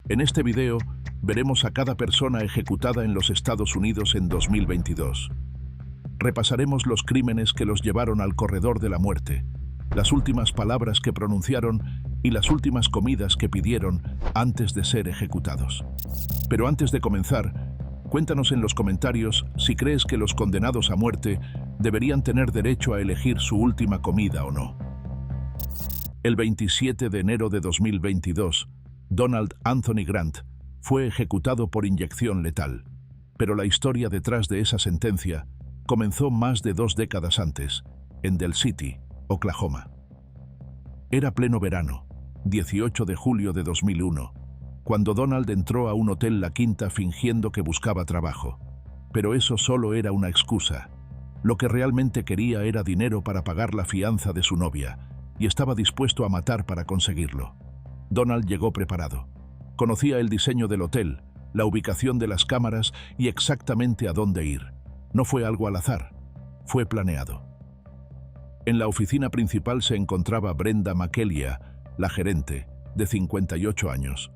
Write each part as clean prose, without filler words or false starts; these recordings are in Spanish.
En este video veremos a cada persona ejecutada en los Estados Unidos en 2022. Repasaremos los crímenes que los llevaron al corredor de la muerte, las últimas palabras que pronunciaron y las últimas comidas que pidieron antes de ser ejecutados. Pero antes de comenzar, cuéntanos en los comentarios si crees que los condenados a muerte deberían tener derecho a elegir su última comida o no. El 27 de enero de 2022, Donald Anthony Grant fue ejecutado por inyección letal, pero la historia detrás de esa sentencia comenzó más de 2 décadas antes, en Del City, Oklahoma. Era pleno verano, 18 de julio de 2001, cuando Donald entró a un hotel La Quinta fingiendo que buscaba trabajo. Pero eso solo era una excusa. Lo que realmente quería era dinero para pagar la fianza de su novia, y estaba dispuesto a matar para conseguirlo. Donald llegó preparado. Conocía el diseño del hotel, la ubicación de las cámaras y exactamente a dónde ir. No fue algo al azar, fue planeado. En la oficina principal se encontraba Brenda McElia, la gerente, de 58 años.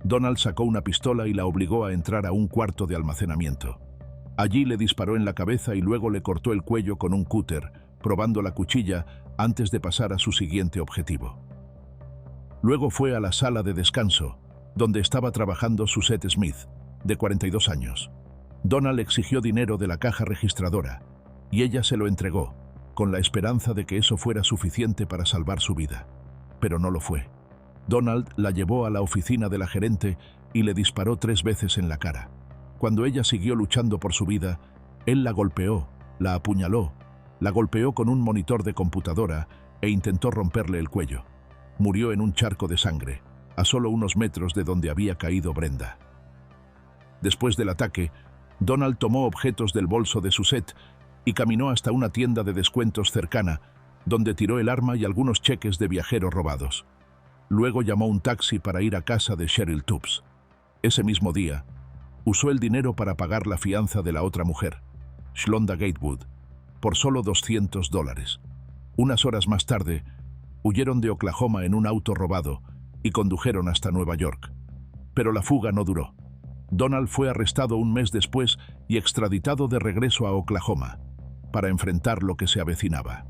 Donald sacó una pistola y la obligó a entrar a un cuarto de almacenamiento. Allí le disparó en la cabeza y luego le cortó el cuello con un cúter, probando la cuchilla antes de pasar a su siguiente objetivo. Luego fue a la sala de descanso, donde estaba trabajando Suzette Smith, de 42 años. Donald exigió dinero de la caja registradora, y ella se lo entregó, con la esperanza de que eso fuera suficiente para salvar su vida. Pero no lo fue. Donald la llevó a la oficina de la gerente y le disparó 3 veces en la cara. Cuando ella siguió luchando por su vida, él la golpeó, la apuñaló, la golpeó con un monitor de computadora e intentó romperle el cuello. Murió en un charco de sangre, a solo unos metros de donde había caído Brenda. Después del ataque, Donald tomó objetos del bolso de Suzette y caminó hasta una tienda de descuentos cercana, donde tiró el arma y algunos cheques de viajero robados. Luego llamó un taxi para ir a casa de Cheryl Tubbs. Ese mismo día, usó el dinero para pagar la fianza de la otra mujer, Shlonda Gatewood, por solo $200. Unas horas más tarde, huyeron de Oklahoma en un auto robado y condujeron hasta Nueva York. Pero la fuga no duró. Donald fue arrestado un mes después y extraditado de regreso a Oklahoma, para enfrentar lo que se avecinaba.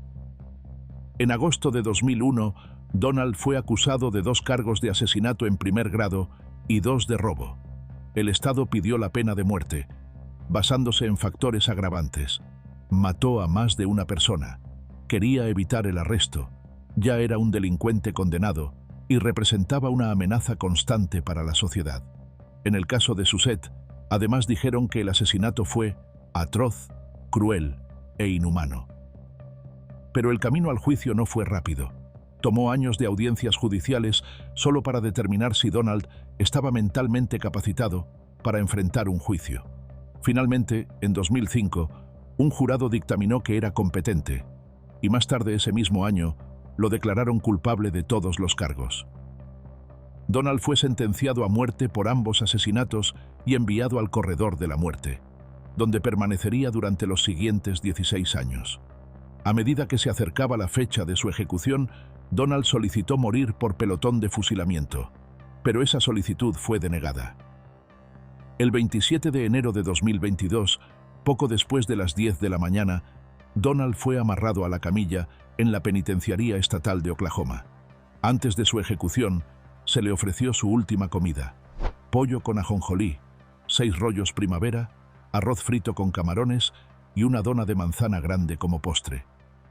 En agosto de 2001, Donald fue acusado de 2 cargos de asesinato en primer grado y 2 de robo. El Estado pidió la pena de muerte, basándose en factores agravantes. Mató a más de una persona, quería evitar el arresto, ya era un delincuente condenado y representaba una amenaza constante para la sociedad. En el caso de Suzette, además dijeron que el asesinato fue atroz, cruel e inhumano. Pero el camino al juicio no fue rápido. Tomó años de audiencias judiciales solo para determinar si Donald estaba mentalmente capacitado para enfrentar un juicio. Finalmente, en 2005, un jurado dictaminó que era competente, y más tarde ese mismo año lo declararon culpable de todos los cargos. Donald fue sentenciado a muerte por ambos asesinatos y enviado al corredor de la muerte, donde permanecería durante los siguientes 16 años. A medida que se acercaba la fecha de su ejecución, Donald solicitó morir por pelotón de fusilamiento, pero esa solicitud fue denegada. El 27 de enero de 2022, poco después de las 10 de la mañana, Donald fue amarrado a la camilla en la penitenciaría estatal de Oklahoma. Antes de su ejecución, se le ofreció su última comida: pollo con ajonjolí, 6 rollos primavera, arroz frito con camarones y una dona de manzana grande como postre.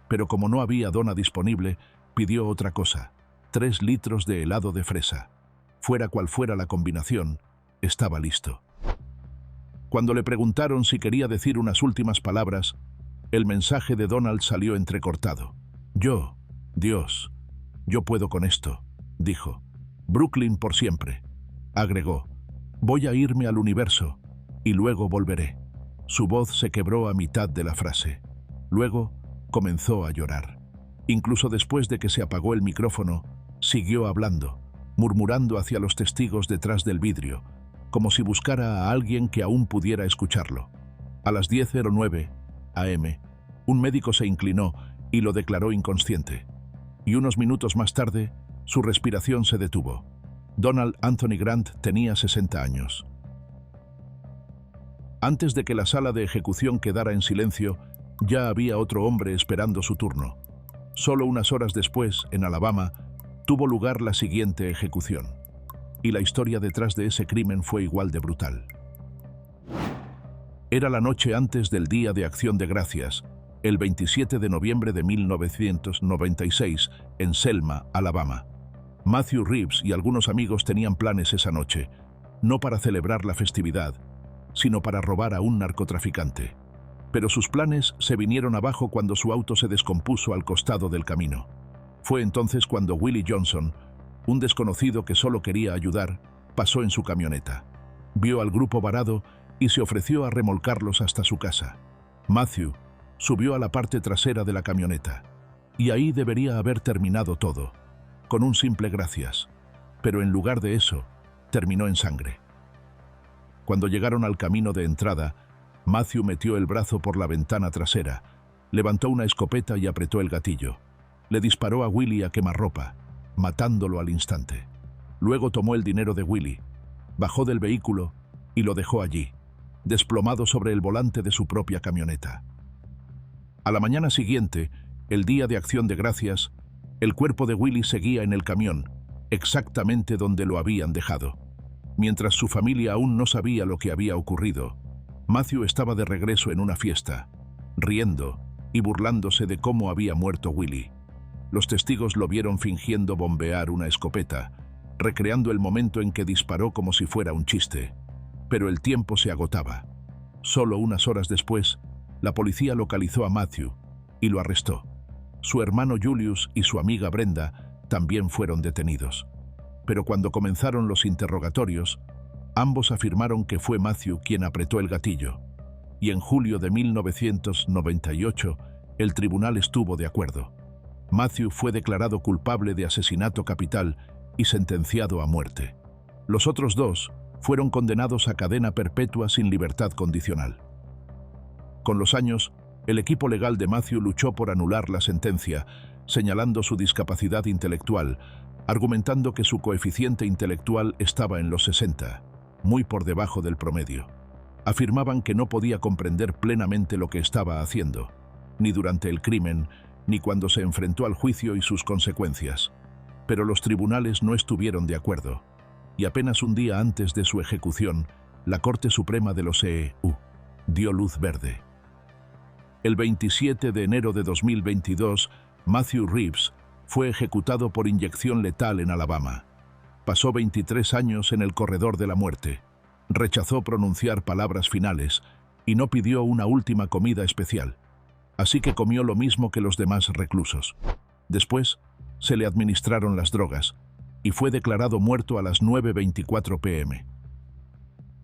Pero como no había dona disponible, pidió otra cosa: 3 litros de helado de fresa. Fuera cual fuera la combinación, estaba listo. Cuando le preguntaron si quería decir unas últimas palabras, el mensaje de Donald salió entrecortado. Dios, yo puedo con esto, dijo. Brooklyn por siempre. Agregó, voy a irme al universo y luego volveré. Su voz se quebró a mitad de la frase. Luego comenzó a llorar. Incluso después de que se apagó el micrófono, siguió hablando, murmurando hacia los testigos detrás del vidrio, como si buscara a alguien que aún pudiera escucharlo. A las 10:09 a.m., un médico se inclinó y lo declaró inconsciente. Y unos minutos más tarde, su respiración se detuvo. Donald Anthony Grant tenía 60 años. Antes de que la sala de ejecución quedara en silencio, ya había otro hombre esperando su turno. Solo unas horas después, en Alabama, tuvo lugar la siguiente ejecución. Y la historia detrás de ese crimen fue igual de brutal. Era la noche antes del Día de Acción de Gracias, el 27 de noviembre de 1996, en Selma, Alabama. Matthew Reeves y algunos amigos tenían planes esa noche, no para celebrar la festividad, sino para robar a un narcotraficante. Pero sus planes se vinieron abajo cuando su auto se descompuso al costado del camino. Fue entonces cuando Willie Johnson, un desconocido que solo quería ayudar, pasó en su camioneta. Vio al grupo varado y se ofreció a remolcarlos hasta su casa. Matthew subió a la parte trasera de la camioneta. Y ahí debería haber terminado todo, con un simple gracias. Pero en lugar de eso, terminó en sangre. Cuando llegaron al camino de entrada, Matthew metió el brazo por la ventana trasera, levantó una escopeta y apretó el gatillo. Le disparó a Willie a quemarropa, matándolo al instante. Luego tomó el dinero de Willie, bajó del vehículo y lo dejó allí, desplomado sobre el volante de su propia camioneta. A la mañana siguiente, el Día de Acción de Gracias, el cuerpo de Willie seguía en el camión, exactamente donde lo habían dejado. Mientras su familia aún no sabía lo que había ocurrido, Matthew estaba de regreso en una fiesta, riendo y burlándose de cómo había muerto Willie. Los testigos lo vieron fingiendo bombear una escopeta, recreando el momento en que disparó como si fuera un chiste. Pero el tiempo se agotaba. Solo unas horas después, la policía localizó a Matthew y lo arrestó. Su hermano Julius y su amiga Brenda también fueron detenidos. Pero cuando comenzaron los interrogatorios, ambos afirmaron que fue Matthew quien apretó el gatillo. Y en julio de 1998, el tribunal estuvo de acuerdo. Matthew fue declarado culpable de asesinato capital y sentenciado a muerte. Los otros dos fueron condenados a cadena perpetua sin libertad condicional. Con los años, el equipo legal de Matthew luchó por anular la sentencia, señalando su discapacidad intelectual, argumentando que su coeficiente intelectual estaba en los 60, muy por debajo del promedio. Afirmaban que no podía comprender plenamente lo que estaba haciendo, ni durante el crimen, ni cuando se enfrentó al juicio y sus consecuencias. Pero los tribunales no estuvieron de acuerdo, y apenas un día antes de su ejecución, la Corte Suprema de los EU dio luz verde. El 27 de enero de 2022, Matthew Reeves fue ejecutado por inyección letal en Alabama. Pasó 23 años en el corredor de la muerte. Rechazó pronunciar palabras finales y no pidió una última comida especial. Así que comió lo mismo que los demás reclusos. Después, se le administraron las drogas y fue declarado muerto a las 9:24 p.m.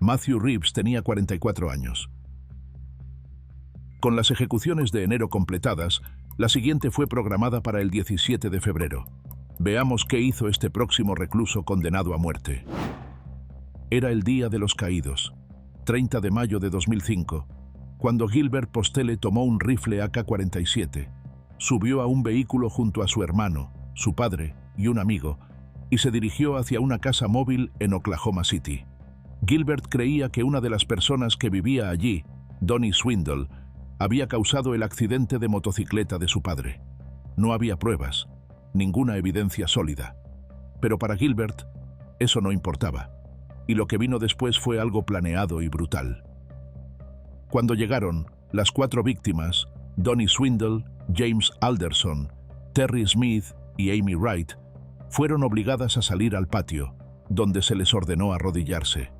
Matthew Reeves tenía 44 años. Con las ejecuciones de enero completadas, la siguiente fue programada para el 17 de febrero. Veamos qué hizo este próximo recluso condenado a muerte. Era el Día de los Caídos, 30 de mayo de 2005, cuando Gilbert Postele tomó un rifle AK-47, subió a un vehículo junto a su hermano, su padre y un amigo, y se dirigió hacia una casa móvil en Oklahoma City. Gilbert creía que una de las personas que vivía allí, Donnie Swindle, había causado el accidente de motocicleta de su padre. No había pruebas, ninguna evidencia sólida. Pero para Gilbert, eso no importaba. Y lo que vino después fue algo planeado y brutal. Cuando llegaron, las 4 víctimas, Donnie Swindle, James Alderson, Terry Smith y Amy Wright, fueron obligadas a salir al patio, donde se les ordenó arrodillarse.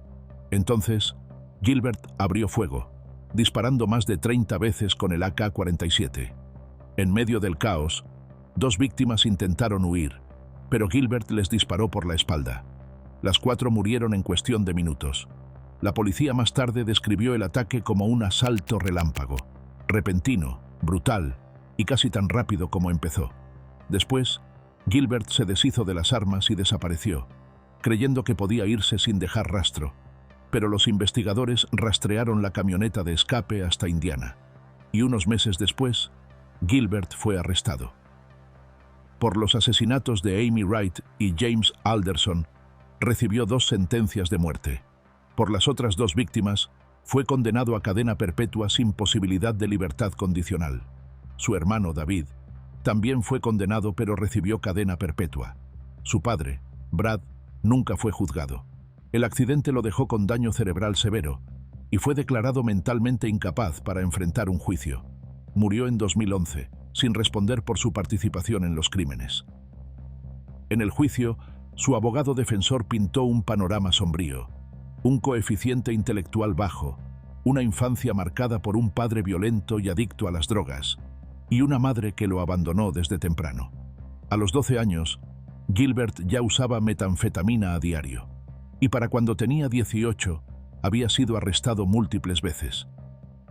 Entonces, Gilbert abrió fuego, disparando más de 30 veces con el AK-47. En medio del caos, 2 víctimas intentaron huir, pero Gilbert les disparó por la espalda. Las 4 murieron en cuestión de minutos. La policía más tarde describió el ataque como un asalto relámpago, repentino, brutal y casi tan rápido como empezó. Después, Gilbert se deshizo de las armas y desapareció, creyendo que podía irse sin dejar rastro. Pero los investigadores rastrearon la camioneta de escape hasta Indiana, y unos meses después, Gilbert fue arrestado. Por los asesinatos de Amy Wright y James Alderson, recibió 2 sentencias de muerte. Por las otras 2 víctimas, fue condenado a cadena perpetua sin posibilidad de libertad condicional. Su hermano, David, también fue condenado pero recibió cadena perpetua. Su padre, Brad, nunca fue juzgado. El accidente lo dejó con daño cerebral severo y fue declarado mentalmente incapaz para enfrentar un juicio. Murió en 2011, sin responder por su participación en los crímenes. En el juicio, su abogado defensor pintó un panorama sombrío: un coeficiente intelectual bajo, una infancia marcada por un padre violento y adicto a las drogas, y una madre que lo abandonó desde temprano. A los 12 años, Gilbert ya usaba metanfetamina a diario, y para cuando tenía 18, había sido arrestado múltiples veces.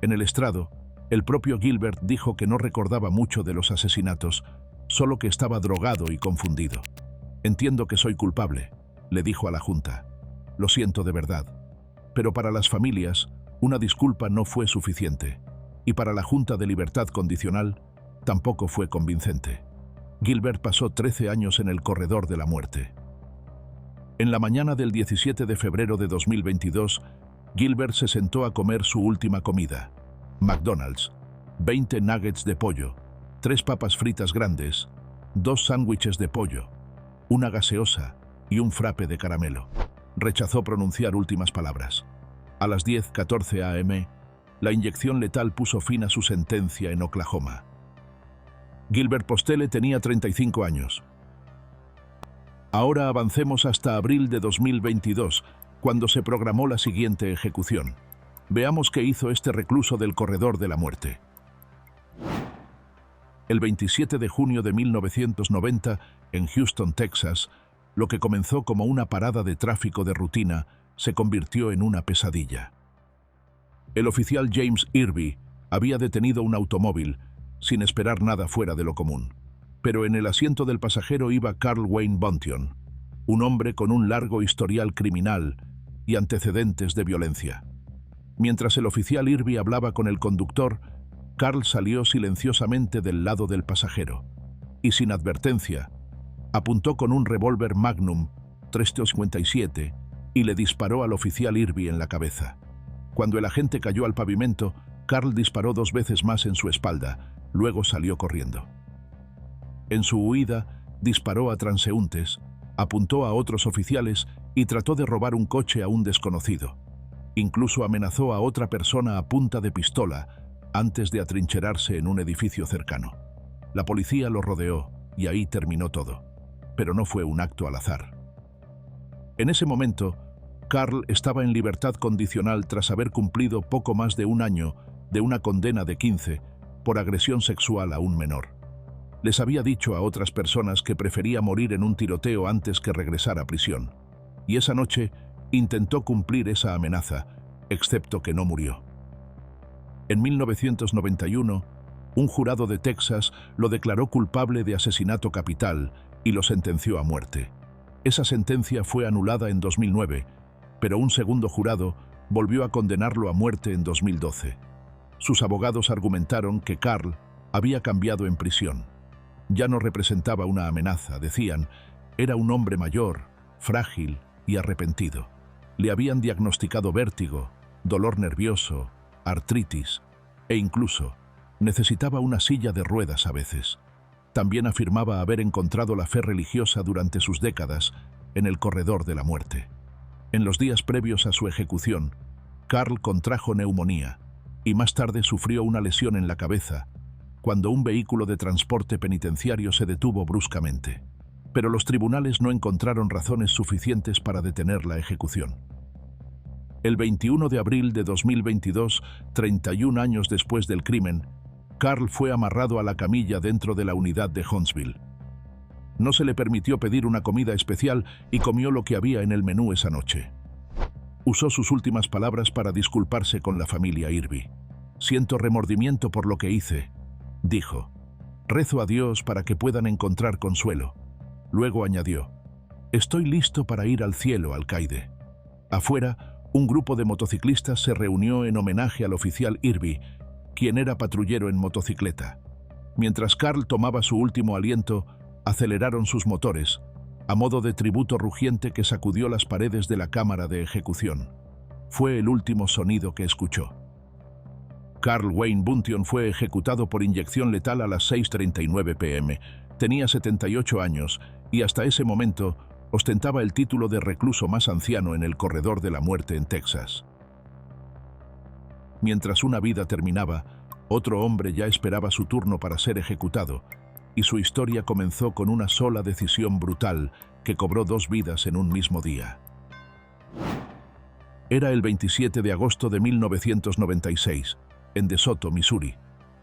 En el estrado, el propio Gilbert dijo que no recordaba mucho de los asesinatos, solo que estaba drogado y confundido. «Entiendo que soy culpable», le dijo a la Junta. «Lo siento de verdad». Pero para las familias, una disculpa no fue suficiente, y para la Junta de Libertad Condicional tampoco fue convincente. Gilbert pasó 13 años en el corredor de la muerte. En la mañana del 17 de febrero de 2022, Gilbert se sentó a comer su última comida: McDonald's, 20 nuggets de pollo, 3 papas fritas grandes, 2 sándwiches de pollo, una gaseosa y un frappe de caramelo. Rechazó pronunciar últimas palabras. A las 10:14 a.m., la inyección letal puso fin a su sentencia en Oklahoma. Gilbert Postele tenía 35 años. Ahora avancemos hasta abril de 2022, cuando se programó la siguiente ejecución. Veamos qué hizo este recluso del corredor de la muerte. El 27 de junio de 1990, en Houston, Texas, lo que comenzó como una parada de tráfico de rutina se convirtió en una pesadilla. El oficial James Irby había detenido un automóvil sin esperar nada fuera de lo común. Pero en el asiento del pasajero iba Carl Wayne Buntion, un hombre con un largo historial criminal y antecedentes de violencia. Mientras el oficial Irby hablaba con el conductor, Carl salió silenciosamente del lado del pasajero y, sin advertencia, apuntó con un revólver Magnum 357 y le disparó al oficial Irby en la cabeza. Cuando el agente cayó al pavimento, Carl disparó 2 veces más en su espalda, luego salió corriendo. En su huida, disparó a transeúntes, apuntó a otros oficiales y trató de robar un coche a un desconocido. Incluso amenazó a otra persona a punta de pistola antes de atrincherarse en un edificio cercano. La policía lo rodeó y ahí terminó todo. Pero no fue un acto al azar. En ese momento, Carl estaba en libertad condicional tras haber cumplido poco más de 1 año de una condena de 15 por agresión sexual a un menor. Les había dicho a otras personas que prefería morir en un tiroteo antes que regresar a prisión. Y esa noche intentó cumplir esa amenaza, excepto que no murió. En 1991, un jurado de Texas lo declaró culpable de asesinato capital y lo sentenció a muerte. Esa sentencia fue anulada en 2009, pero un segundo jurado volvió a condenarlo a muerte en 2012. Sus abogados argumentaron que Carl había cambiado en prisión. Ya no representaba una amenaza, decían, era un hombre mayor, frágil y arrepentido. Le habían diagnosticado vértigo, dolor nervioso, artritis e incluso necesitaba una silla de ruedas a veces. También afirmaba haber encontrado la fe religiosa durante sus décadas en el corredor de la muerte. En los días previos a su ejecución, Carl contrajo neumonía y más tarde sufrió una lesión en la cabeza cuando un vehículo de transporte penitenciario se detuvo bruscamente. Pero los tribunales no encontraron razones suficientes para detener la ejecución. El 21 de abril de 2022, 31 años después del crimen, Carl fue amarrado a la camilla dentro de la unidad de Huntsville. No se le permitió pedir una comida especial y comió lo que había en el menú esa noche. Usó sus últimas palabras para disculparse con la familia Irby. «Siento remordimiento por lo que hice», dijo. «Rezo a Dios para que puedan encontrar consuelo». Luego añadió: «Estoy listo para ir al cielo, alcaide». Afuera, un grupo de motociclistas se reunió en homenaje al oficial Irby, quien era patrullero en motocicleta. Mientras Carl tomaba su último aliento, aceleraron sus motores, a modo de tributo rugiente que sacudió las paredes de la cámara de ejecución. Fue el último sonido que escuchó. Carl Wayne Buntion fue ejecutado por inyección letal a las 6:39 p.m. Tenía 78 años y hasta ese momento ostentaba el título de recluso más anciano en el corredor de la muerte en Texas. Mientras una vida terminaba, otro hombre ya esperaba su turno para ser ejecutado, y su historia comenzó con una sola decisión brutal que cobró 2 vidas en un mismo día. Era el 27 de agosto de 1996, en DeSoto, Missouri,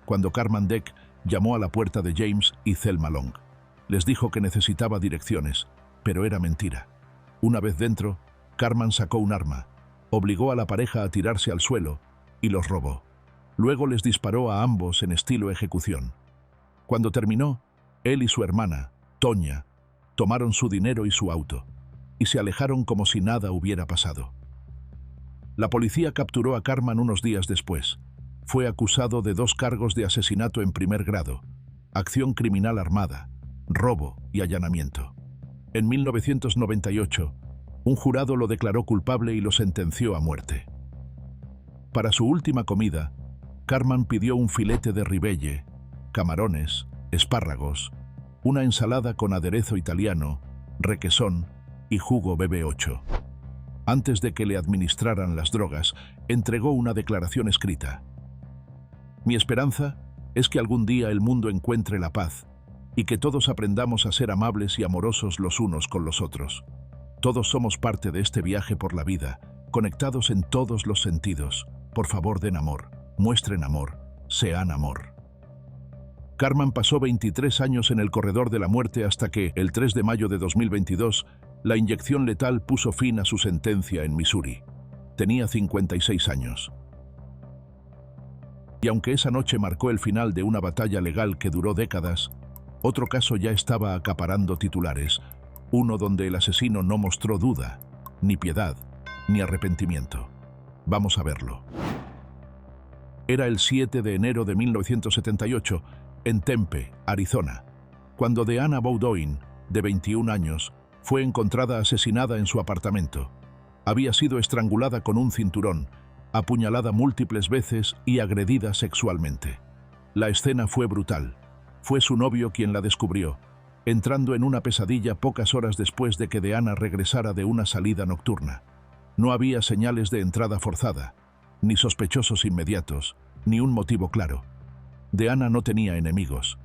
cuando Carman Deck llamó a la puerta de James y Thelma Long. Les dijo que necesitaba direcciones, pero era mentira. Una vez dentro, Carman sacó un arma, obligó a la pareja a tirarse al suelo y los robó. Luego les disparó a ambos en estilo ejecución. Cuando terminó, él y su hermana, Tonya, tomaron su dinero y su auto, y se alejaron como si nada hubiera pasado. La policía capturó a Carman unos días después. Fue acusado de 2 cargos de asesinato en primer grado, acción criminal armada, robo y allanamiento. En 1998, un jurado lo declaró culpable y lo sentenció a muerte. Para su última comida, Carman pidió un filete de ribeye, camarones, espárragos, una ensalada con aderezo italiano, requesón y jugo BB8. Antes de que le administraran las drogas, entregó una declaración escrita. Mi esperanza es que algún día el mundo encuentre la paz y que todos aprendamos a ser amables y amorosos los unos con los otros. Todos somos parte de este viaje por la vida, conectados en todos los sentidos. Por favor, den amor, muestren amor, sean amor. Carman pasó 23 años en el corredor de la muerte hasta que, el 3 de mayo de 2022, la inyección letal puso fin a su sentencia en Missouri. Tenía 56 años. Y aunque esa noche marcó el final de una batalla legal que duró décadas, otro caso ya estaba acaparando titulares, uno donde el asesino no mostró duda, ni piedad, ni arrepentimiento. Vamos a verlo. Era el 7 de enero de 1978, en Tempe, Arizona, cuando Deanna Bowdoin, de 21 años, fue encontrada asesinada en su apartamento. Había sido estrangulada con un cinturón, apuñalada múltiples veces y agredida sexualmente. La escena fue brutal. Fue su novio quien la descubrió, entrando en una pesadilla pocas horas después de que Deanna regresara de una salida nocturna. No había señales de entrada forzada, ni sospechosos inmediatos, ni un motivo claro. Deanna no tenía enemigos.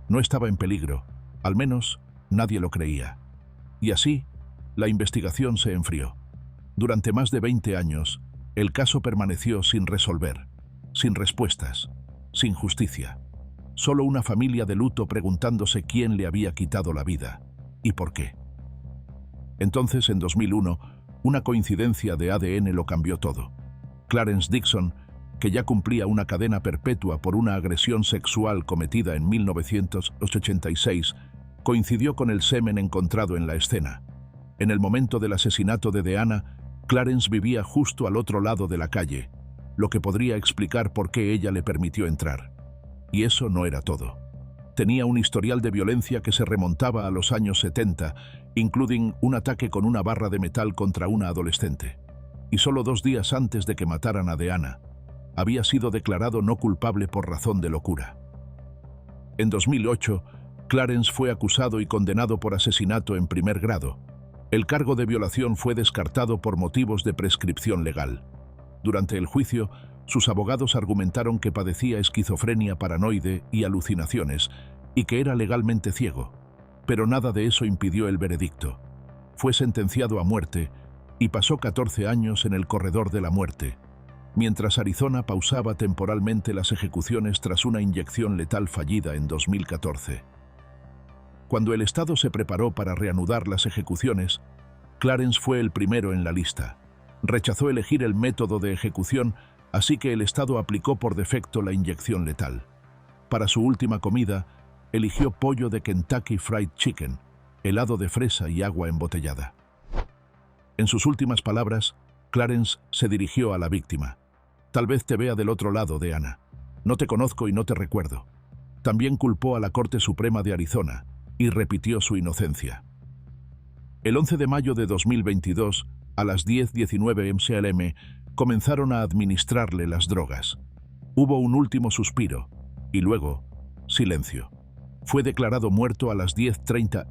No estaba en peligro. Al menos, nadie lo creía. Y así, la investigación se enfrió. Durante más de 20 años, el caso permaneció sin resolver, sin respuestas, sin justicia. Solo una familia de luto preguntándose quién le había quitado la vida y por qué. Entonces, en 2001, una coincidencia de ADN lo cambió todo. Clarence Dixon, que ya cumplía una cadena perpetua por una agresión sexual cometida en 1986, coincidió con el semen encontrado en la escena. En el momento del asesinato de Deanna, Clarence vivía justo al otro lado de la calle, lo que podría explicar por qué ella le permitió entrar. Y eso no era todo. Tenía un historial de violencia que se remontaba a los años 70, incluyendo un ataque con una barra de metal contra una adolescente. Y solo 2 días antes de que mataran a Deanna, había sido declarado no culpable por razón de locura. En 2008, Clarence fue acusado y condenado por asesinato en primer grado. El cargo de violación fue descartado por motivos de prescripción legal. Durante el juicio, sus abogados argumentaron que padecía esquizofrenia paranoide y alucinaciones, y que era legalmente ciego. Pero nada de eso impidió el veredicto. Fue sentenciado a muerte y pasó 14 años en el corredor de la muerte, mientras Arizona pausaba temporalmente las ejecuciones tras una inyección letal fallida en 2014. Cuando el Estado se preparó para reanudar las ejecuciones, Clarence fue el primero en la lista. Rechazó elegir el método de ejecución, así que el Estado aplicó por defecto la inyección letal. Para su última comida, eligió pollo de Kentucky Fried Chicken, helado de fresa y agua embotellada. En sus últimas palabras, Clarence se dirigió a la víctima. Tal vez te vea del otro lado, Deanna. No te conozco y no te recuerdo. También culpó a la Corte Suprema de Arizona y repitió su inocencia. El 11 de mayo de 2022, a las 10:19 mCLM, comenzaron a administrarle las drogas. Hubo un último suspiro, y luego, silencio. Fue declarado muerto a las 10:30.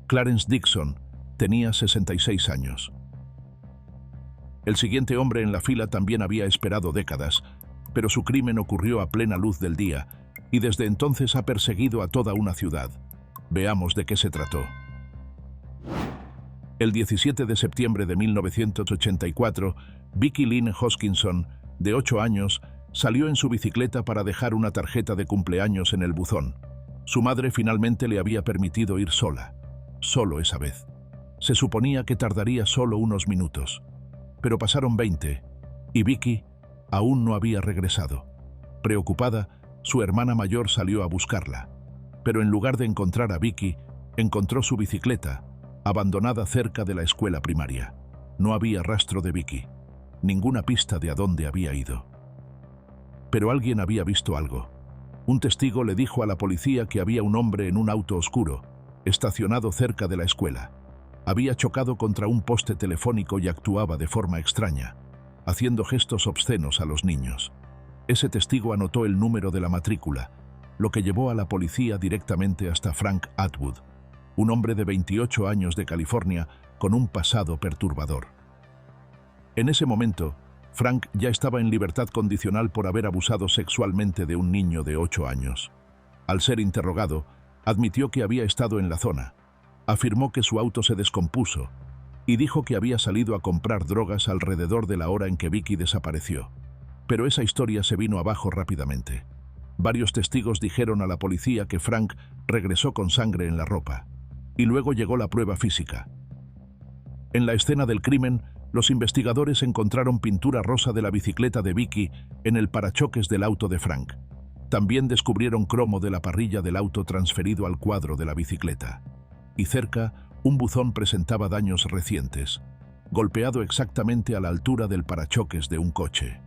Clarence Dixon tenía 66 años. El siguiente hombre en la fila también había esperado décadas, pero su crimen ocurrió a plena luz del día, y desde entonces ha perseguido a toda una ciudad. Veamos de qué se trató. El 17 de septiembre de 1984, Vicky Lynn Hoskinson, de 8 años, salió en su bicicleta para dejar una tarjeta de cumpleaños en el buzón. Su madre finalmente le había permitido ir sola, solo esa vez. Se suponía que tardaría solo unos minutos, pero pasaron 20, y Vicky aún no había regresado. Preocupada, su hermana mayor salió a buscarla, pero en lugar de encontrar a Vicky, encontró su bicicleta, abandonada cerca de la escuela primaria. No había rastro de Vicky, ninguna pista de a dónde había ido. Pero alguien había visto algo. Un testigo le dijo a la policía que había un hombre en un auto oscuro, estacionado cerca de la escuela. Había chocado contra un poste telefónico y actuaba de forma extraña, haciendo gestos obscenos a los niños. Ese testigo anotó el número de la matrícula, lo que llevó a la policía directamente hasta Frank Atwood, un hombre de 28 años de California con un pasado perturbador. En ese momento, Frank ya estaba en libertad condicional por haber abusado sexualmente de un niño de 8 años. Al ser interrogado, admitió que había estado en la zona, afirmó que su auto se descompuso y dijo que había salido a comprar drogas alrededor de la hora en que Vicky desapareció. Pero esa historia se vino abajo rápidamente. Varios testigos dijeron a la policía que Frank regresó con sangre en la ropa, y luego llegó la prueba física. En la escena del crimen, los investigadores encontraron pintura rosa de la bicicleta de Vicky en el parachoques del auto de Frank. También descubrieron cromo de la parrilla del auto transferido al cuadro de la bicicleta. Y cerca, un buzón presentaba daños recientes, golpeado exactamente a la altura del parachoques de un coche.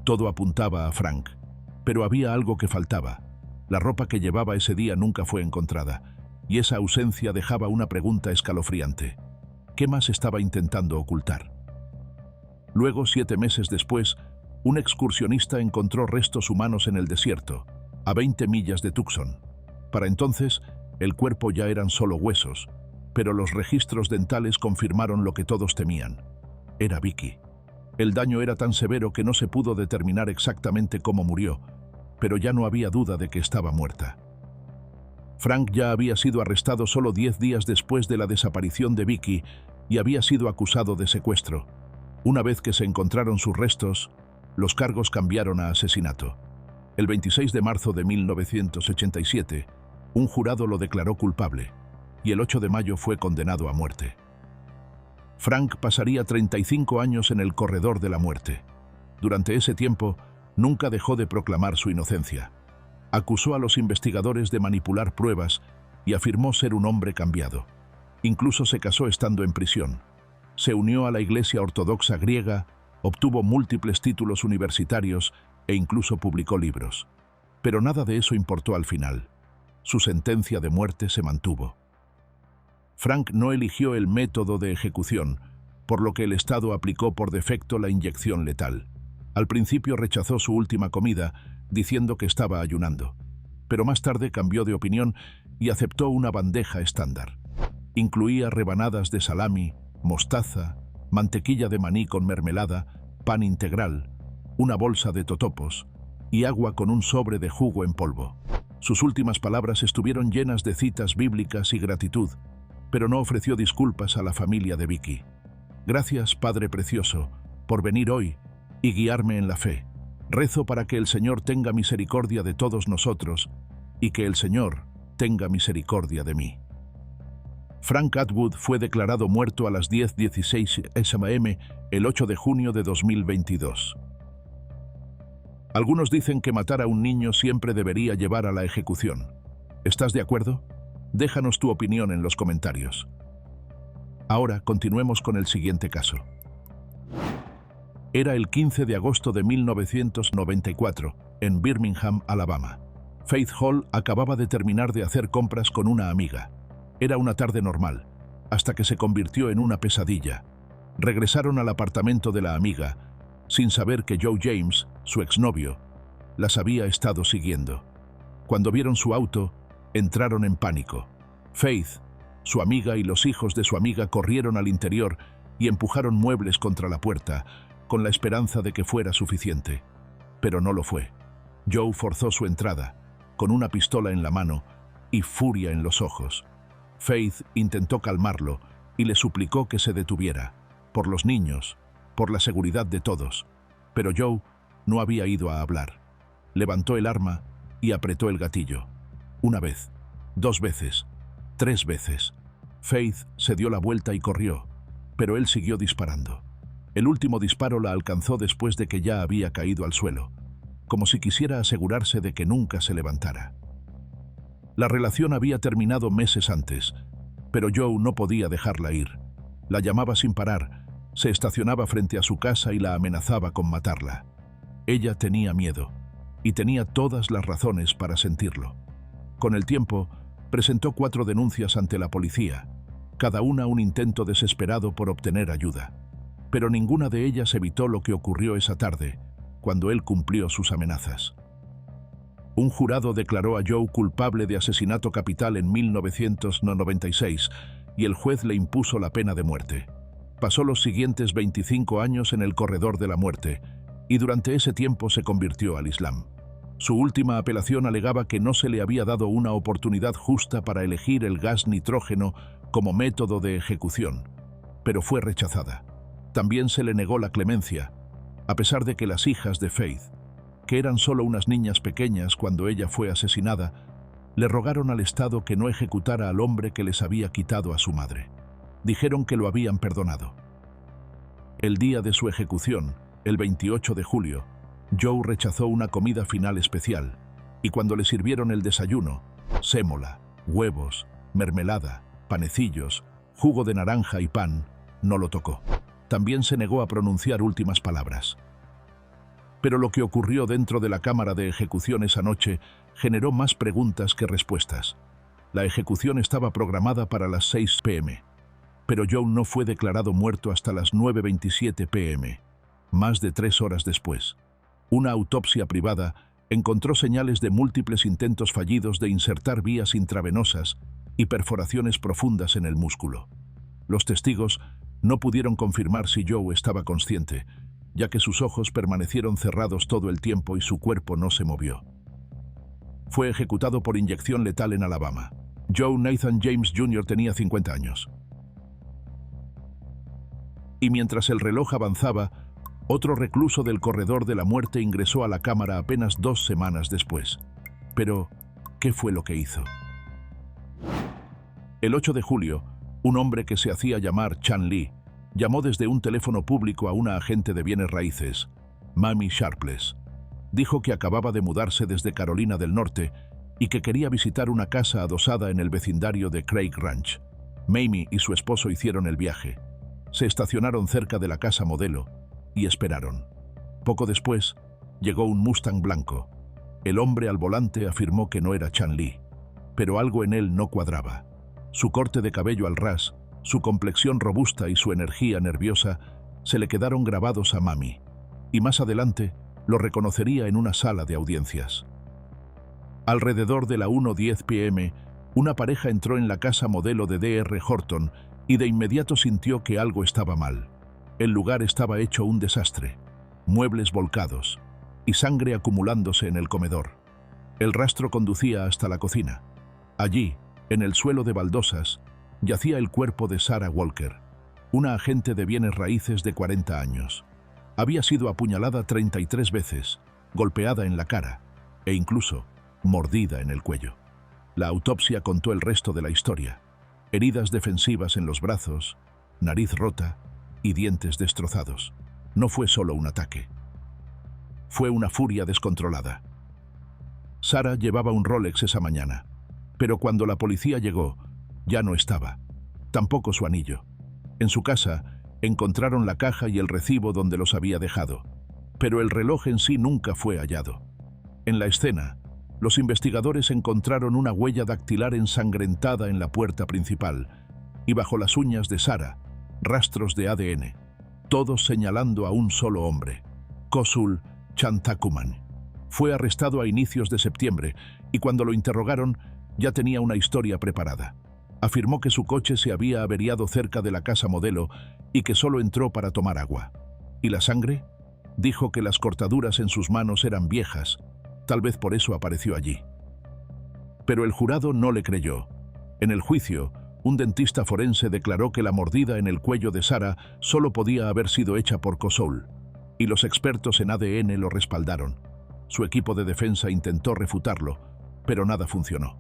Todo apuntaba a Frank, pero había algo que faltaba. La ropa que llevaba ese día nunca fue encontrada, y esa ausencia dejaba una pregunta escalofriante. ¿Qué más estaba intentando ocultar? Luego, 7 meses después, un excursionista encontró restos humanos en el desierto, a 20 millas de Tucson. Para entonces, el cuerpo ya eran solo huesos, pero los registros dentales confirmaron lo que todos temían. Era Vicky. El daño era tan severo que no se pudo determinar exactamente cómo murió, pero ya no había duda de que estaba muerta. Frank ya había sido arrestado solo 10 días después de la desaparición de Vicky y había sido acusado de secuestro. Una vez que se encontraron sus restos, los cargos cambiaron a asesinato. El 26 de marzo de 1987, un jurado lo declaró culpable, y el 8 de mayo fue condenado a muerte. Frank pasaría 35 años en el corredor de la muerte. Durante ese tiempo, nunca dejó de proclamar su inocencia. Acusó a los investigadores de manipular pruebas y afirmó ser un hombre cambiado. Incluso se casó estando en prisión. Se unió a la Iglesia Ortodoxa griega, obtuvo múltiples títulos universitarios e incluso publicó libros. Pero nada de eso importó al final. Su sentencia de muerte se mantuvo. Frank no eligió el método de ejecución, por lo que el Estado aplicó por defecto la inyección letal. Al principio rechazó su última comida, diciendo que estaba ayunando, pero más tarde cambió de opinión y aceptó una bandeja estándar. Incluía rebanadas de salami, mostaza, mantequilla de maní con mermelada, pan integral, una bolsa de totopos y agua con un sobre de jugo en polvo. Sus últimas palabras estuvieron llenas de citas bíblicas y gratitud, pero no ofreció disculpas a la familia de Vicky. Gracias, Padre Precioso, por venir hoy y guiarme en la fe. Rezo para que el Señor tenga misericordia de todos nosotros y que el Señor tenga misericordia de mí. Frank Atwood fue declarado muerto a las 10:16 am el 8 de junio de 2022. Algunos dicen que matar a un niño siempre debería llevar a la ejecución. ¿Estás de acuerdo? Déjanos tu opinión en los comentarios. Ahora continuemos con el siguiente caso. Era el 15 de agosto de 1994, en Birmingham, Alabama. Faith Hall acababa de terminar de hacer compras con una amiga. Era una tarde normal, hasta que se convirtió en una pesadilla. Regresaron al apartamento de la amiga, sin saber que Joe James, su exnovio, las había estado siguiendo. Cuando vieron su auto, entraron en pánico. Faith, su amiga y los hijos de su amiga corrieron al interior y empujaron muebles contra la puerta, con la esperanza de que fuera suficiente. Pero no lo fue. Joe forzó su entrada, con una pistola en la mano y furia en los ojos. Faith intentó calmarlo y le suplicó que se detuviera, por los niños, por la seguridad de todos. Pero Joe no había ido a hablar. Levantó el arma y apretó el gatillo. Una vez, 2 veces, 3 veces. Faith se dio la vuelta y corrió, pero él siguió disparando. El último disparo la alcanzó después de que ya había caído al suelo, como si quisiera asegurarse de que nunca se levantara. La relación había terminado meses antes, pero Joe no podía dejarla ir. La llamaba sin parar, se estacionaba frente a su casa y la amenazaba con matarla. Ella tenía miedo, y tenía todas las razones para sentirlo. Con el tiempo, presentó 4 denuncias ante la policía, cada una un intento desesperado por obtener ayuda. Pero ninguna de ellas evitó lo que ocurrió esa tarde, cuando él cumplió sus amenazas. Un jurado declaró a Joe culpable de asesinato capital en 1996 y el juez le impuso la pena de muerte. Pasó los siguientes 25 años en el corredor de la muerte y durante ese tiempo se convirtió al Islam. Su última apelación alegaba que no se le había dado una oportunidad justa para elegir el gas nitrógeno como método de ejecución, pero fue rechazada. También se le negó la clemencia, a pesar de que las hijas de Faith, que eran solo unas niñas pequeñas cuando ella fue asesinada, le rogaron al Estado que no ejecutara al hombre que les había quitado a su madre. Dijeron que lo habían perdonado. El día de su ejecución, el 28 de julio, Joe rechazó una comida final especial, y cuando le sirvieron el desayuno, sémola, huevos, mermelada, panecillos, jugo de naranja y pan, no lo tocó. También se negó a pronunciar últimas palabras. Pero lo que ocurrió dentro de la cámara de ejecución esa noche generó más preguntas que respuestas. La ejecución estaba programada para las 6 p.m., pero Joe no fue declarado muerto hasta las 9:27 p.m., más de 3 horas después. Una autopsia privada encontró señales de múltiples intentos fallidos de insertar vías intravenosas y perforaciones profundas en el músculo. Los testigos no pudieron confirmar si Joe estaba consciente, ya que sus ojos permanecieron cerrados todo el tiempo y su cuerpo no se movió. Fue ejecutado por inyección letal en Alabama. Joe Nathan James Jr. tenía 50 años. Y mientras el reloj avanzaba, otro recluso del corredor de la muerte ingresó a la cámara apenas 2 semanas después. Pero, ¿qué fue lo que hizo? El 8 de julio, un hombre que se hacía llamar Chan Lee llamó desde un teléfono público a una agente de bienes raíces, Mamie Sharpless. Dijo que acababa de mudarse desde Carolina del Norte y que quería visitar una casa adosada en el vecindario de Craig Ranch. Mamie y su esposo hicieron el viaje. Se estacionaron cerca de la casa modelo y esperaron. Poco después, llegó un Mustang blanco. El hombre al volante afirmó que no era Chan Lee, pero algo en él no cuadraba. Su corte de cabello al ras, su complexión robusta y su energía nerviosa se le quedaron grabados a Mamie, y más adelante lo reconocería en una sala de audiencias. Alrededor de la 1:10 p.m., una pareja entró en la casa modelo de D.R. Horton y de inmediato sintió que algo estaba mal. El lugar estaba hecho un desastre, muebles volcados y sangre acumulándose en el comedor. El rastro conducía hasta la cocina. Allí, en el suelo de baldosas, yacía el cuerpo de Sarah Walker, una agente de bienes raíces de 40 años. Había sido apuñalada 33 veces, golpeada en la cara e incluso mordida en el cuello. La autopsia contó el resto de la historia: heridas defensivas en los brazos, nariz rota y dientes destrozados. No fue solo un ataque. Fue una furia descontrolada. Sarah llevaba un Rolex esa mañana, pero cuando la policía llegó, ya no estaba. Tampoco su anillo. En su casa, encontraron la caja y el recibo donde los había dejado, pero el reloj en sí nunca fue hallado. En la escena, los investigadores encontraron una huella dactilar ensangrentada en la puerta principal, y bajo las uñas de Sara, rastros de ADN, todos señalando a un solo hombre, Kosul Chantacuman. Fue arrestado a inicios de septiembre y cuando lo interrogaron ya tenía una historia preparada. Afirmó que su coche se había averiado cerca de la casa modelo y que solo entró para tomar agua. ¿Y la sangre? Dijo que las cortaduras en sus manos eran viejas, tal vez por eso apareció allí. Pero el jurado no le creyó. En el juicio, un dentista forense declaró que la mordida en el cuello de Sara solo podía haber sido hecha por Kosul, y los expertos en ADN lo respaldaron. Su equipo de defensa intentó refutarlo, pero nada funcionó.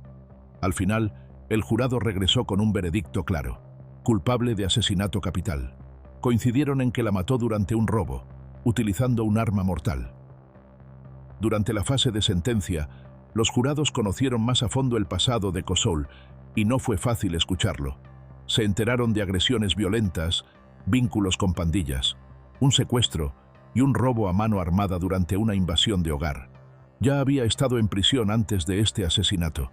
Al final, el jurado regresó con un veredicto claro: culpable de asesinato capital. Coincidieron en que la mató durante un robo, utilizando un arma mortal. Durante la fase de sentencia, los jurados conocieron más a fondo el pasado de Kosul y no fue fácil escucharlo. Se enteraron de agresiones violentas, vínculos con pandillas, un secuestro y un robo a mano armada durante una invasión de hogar. Ya había estado en prisión antes de este asesinato,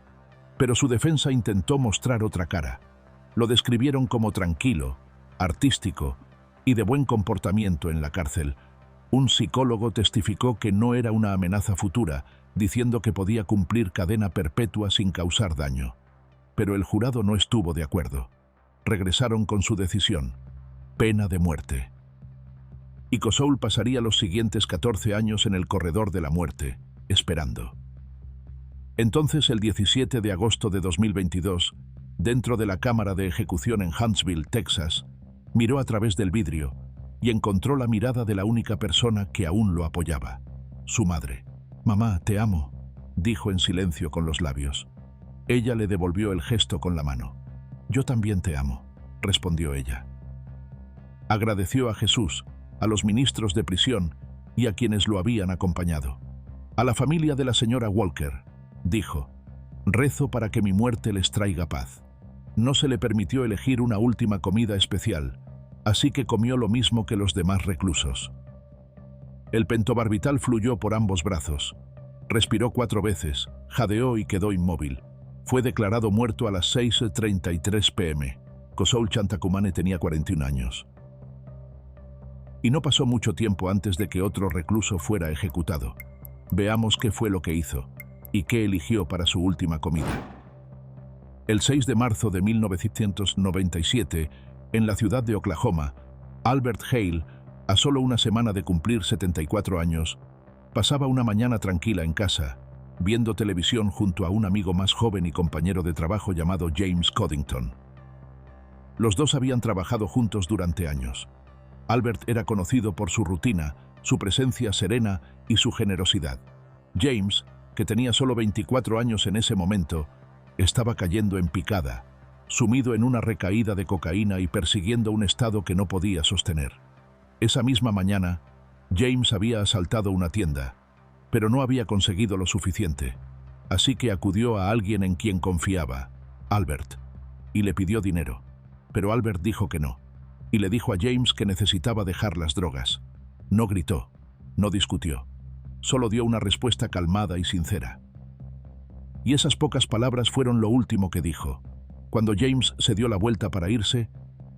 pero su defensa intentó mostrar otra cara. Lo describieron como tranquilo, artístico y de buen comportamiento en la cárcel. Un psicólogo testificó que no era una amenaza futura, diciendo que podía cumplir cadena perpetua sin causar daño. Pero el jurado no estuvo de acuerdo. Regresaron con su decisión: pena de muerte. Y Kosul pasaría los siguientes 14 años en el corredor de la muerte, esperando. Entonces, el 17 de agosto de 2022, dentro de la cámara de ejecución en Huntsville, Texas, miró a través del vidrio y encontró la mirada de la única persona que aún lo apoyaba: su madre. «Mamá, te amo», dijo en silencio con los labios. Ella le devolvió el gesto con la mano. «Yo también te amo», respondió ella. Agradeció a Jesús, a los ministros de prisión y a quienes lo habían acompañado. A la familia de la señora Walker, dijo: «Rezo para que mi muerte les traiga paz». No se le permitió elegir una última comida especial, así que comió lo mismo que los demás reclusos. El pentobarbital fluyó por ambos brazos. Respiró 4 veces, jadeó y quedó inmóvil. Fue declarado muerto a las 6:33 p.m. Kosul Chantacuman tenía 41 años. Y no pasó mucho tiempo antes de que otro recluso fuera ejecutado. Veamos qué fue lo que hizo y qué eligió para su última comida. El 6 de marzo de 1997, en la ciudad de Oklahoma, Albert Hale, a solo una semana de cumplir 74 años, pasaba una mañana tranquila en casa, viendo televisión junto a un amigo más joven y compañero de trabajo llamado James Coddington. Los dos habían trabajado juntos durante años. Albert era conocido por su rutina, su presencia serena y su generosidad. James, que tenía solo 24 años en ese momento, estaba cayendo en picada, sumido en una recaída de cocaína y persiguiendo un estado que no podía sostener. Esa misma mañana, James había asaltado una tienda, pero no había conseguido lo suficiente, así que acudió a alguien en quien confiaba, Albert, y le pidió dinero. Pero Albert dijo que no, y le dijo a James que necesitaba dejar las drogas. No gritó, no discutió, solo dio una respuesta calmada y sincera. Y esas pocas palabras fueron lo último que dijo. Cuando James se dio la vuelta para irse,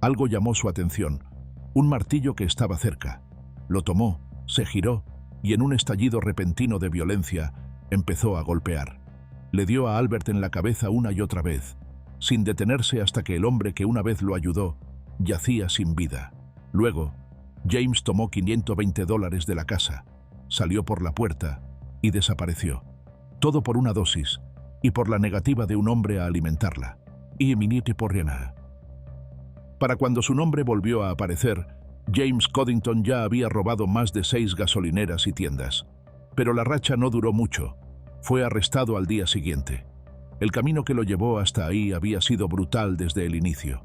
algo llamó su atención: un martillo que estaba cerca. Lo tomó, se giró y en un estallido repentino de violencia empezó a golpear. Le dio a Albert en la cabeza una y otra vez, sin detenerse hasta que el hombre que una vez lo ayudó yacía sin vida. Luego, James tomó $520 de la casa, salió por la puerta y desapareció. Todo por una dosis y por la negativa de un hombre a alimentarla. Para cuando su nombre volvió a aparecer, James Coddington ya había robado más de 6 gasolineras y tiendas. Pero la racha no duró mucho. Fue arrestado al día siguiente. El camino que lo llevó hasta ahí había sido brutal desde el inicio.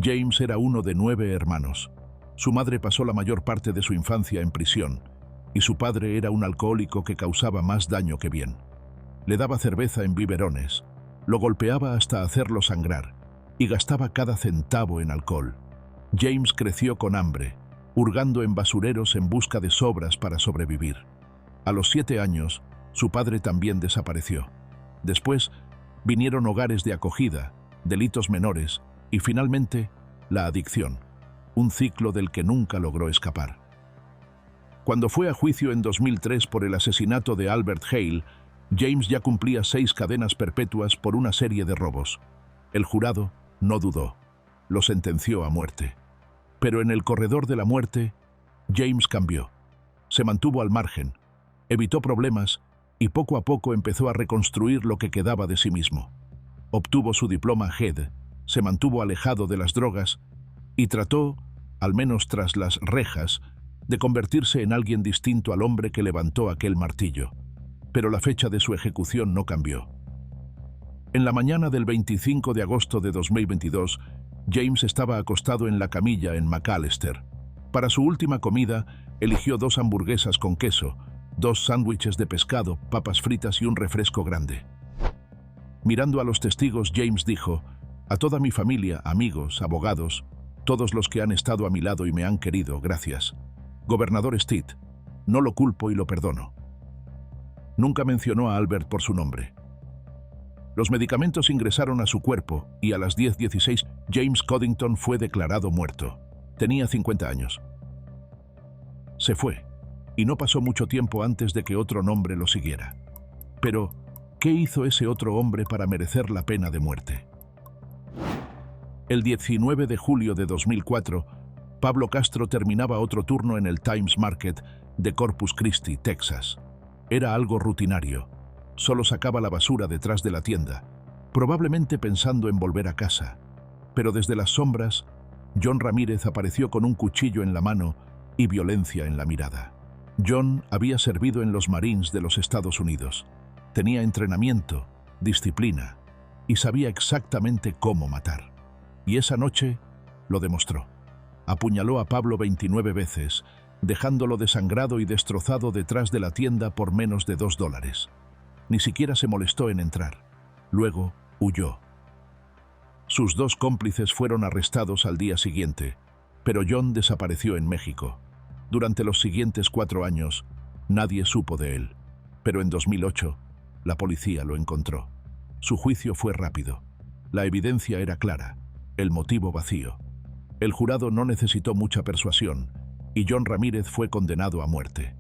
James era uno de 9 hermanos. Su madre pasó la mayor parte de su infancia en prisión, y su padre era un alcohólico que causaba más daño que bien. Le daba cerveza en biberones, lo golpeaba hasta hacerlo sangrar, y gastaba cada centavo en alcohol. James creció con hambre, hurgando en basureros en busca de sobras para sobrevivir. A los 7 años, su padre también desapareció. Después, vinieron hogares de acogida, delitos menores Y finalmente, la adicción, un ciclo del que nunca logró escapar. Cuando fue a juicio en 2003 por el asesinato de Albert Hale, James ya cumplía 6 cadenas perpetuas por una serie de robos. El jurado no dudó, lo sentenció a muerte. Pero en el corredor de la muerte, James cambió. Se mantuvo al margen, evitó problemas y poco a poco empezó a reconstruir lo que quedaba de sí mismo. Obtuvo su diploma GED, se mantuvo alejado de las drogas y trató, al menos tras las rejas, de convertirse en alguien distinto al hombre que levantó aquel martillo. Pero la fecha de su ejecución no cambió. En la mañana del 25 de agosto de 2022, James estaba acostado en la camilla en McAlester. Para su última comida, eligió 2 hamburguesas con queso, 2 sándwiches de pescado, papas fritas y un refresco grande. Mirando a los testigos, James dijo: «A toda mi familia, amigos, abogados, todos los que han estado a mi lado y me han querido, gracias. Gobernador Stitt, no lo culpo y lo perdono». Nunca mencionó a Albert por su nombre. Los medicamentos ingresaron a su cuerpo y a las 10:16 James Coddington fue declarado muerto. Tenía 50 años. Se fue, y no pasó mucho tiempo antes de que otro nombre lo siguiera. Pero, ¿qué hizo ese otro hombre para merecer la pena de muerte? El 19 de julio de 2004, Pablo Castro terminaba otro turno en el Times Market de Corpus Christi, Texas. Era algo rutinario. Solo sacaba la basura detrás de la tienda, probablemente pensando en volver a casa. Pero desde las sombras, John Ramírez apareció con un cuchillo en la mano y violencia en la mirada. John había servido en los Marines de los Estados Unidos. Tenía entrenamiento, disciplina y sabía exactamente cómo matar. Y esa noche lo demostró. Apuñaló a Pablo 29 veces, dejándolo desangrado y destrozado detrás de la tienda por menos de $2. Ni siquiera se molestó en entrar. Luego huyó. Sus 2 cómplices fueron arrestados al día siguiente, pero John desapareció en México. Durante los siguientes 4 años, nadie supo de él. Pero en 2008, la policía lo encontró. Su juicio fue rápido. La evidencia era clara, el motivo vacío. El jurado no necesitó mucha persuasión, y John Ramírez fue condenado a muerte.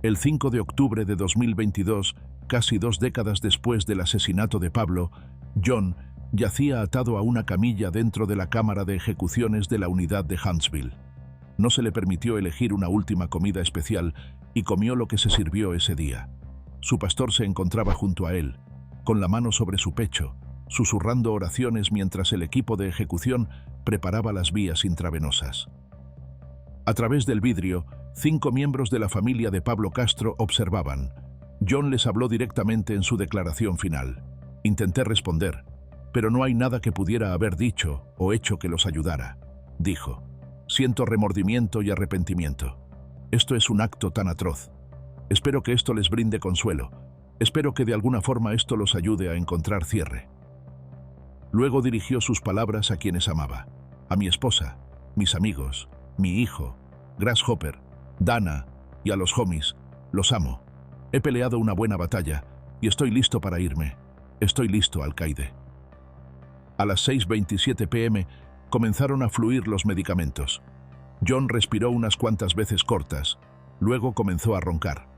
El 5 de octubre de 2022, casi 2 décadas después del asesinato de Pablo, John yacía atado a una camilla dentro de la cámara de ejecuciones de la unidad de Huntsville. No se le permitió elegir una última comida especial y comió lo que se sirvió ese día. Su pastor se encontraba junto a él, con la mano sobre su pecho, susurrando oraciones mientras el equipo de ejecución preparaba las vías intravenosas. A través del vidrio, 5 miembros de la familia de Pablo Castro observaban. John les habló directamente en su declaración final. Intenté responder, pero no hay nada que pudiera haber dicho o hecho que los ayudara. Dijo: «Siento remordimiento y arrepentimiento. Esto es un acto tan atroz. Espero que esto les brinde consuelo. Espero que de alguna forma esto los ayude a encontrar cierre». Luego dirigió sus palabras a quienes amaba. A mi esposa, mis amigos, mi hijo, Grasshopper, Dana y a los homies. Los amo. He peleado una buena batalla y estoy listo para irme. Estoy listo, alcaide. A las 6:27 p.m. comenzaron a fluir los medicamentos. John respiró unas cuantas veces cortas, luego comenzó a roncar.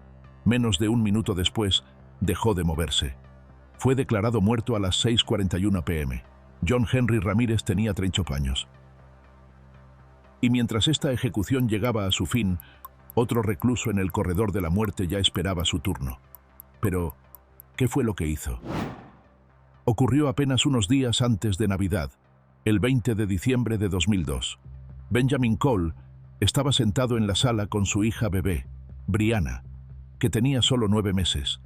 Menos de 1 minuto después, dejó de moverse. Fue declarado muerto a las 6:41 p.m. John Henry Ramírez tenía 38 años. Y mientras esta ejecución llegaba a su fin, otro recluso en el corredor de la muerte ya esperaba su turno. Pero, ¿qué fue lo que hizo? Ocurrió apenas unos días antes de Navidad, el 20 de diciembre de 2002. Benjamin Cole estaba sentado en la sala con su hija bebé, Brianna, que tenía solo 9 meses.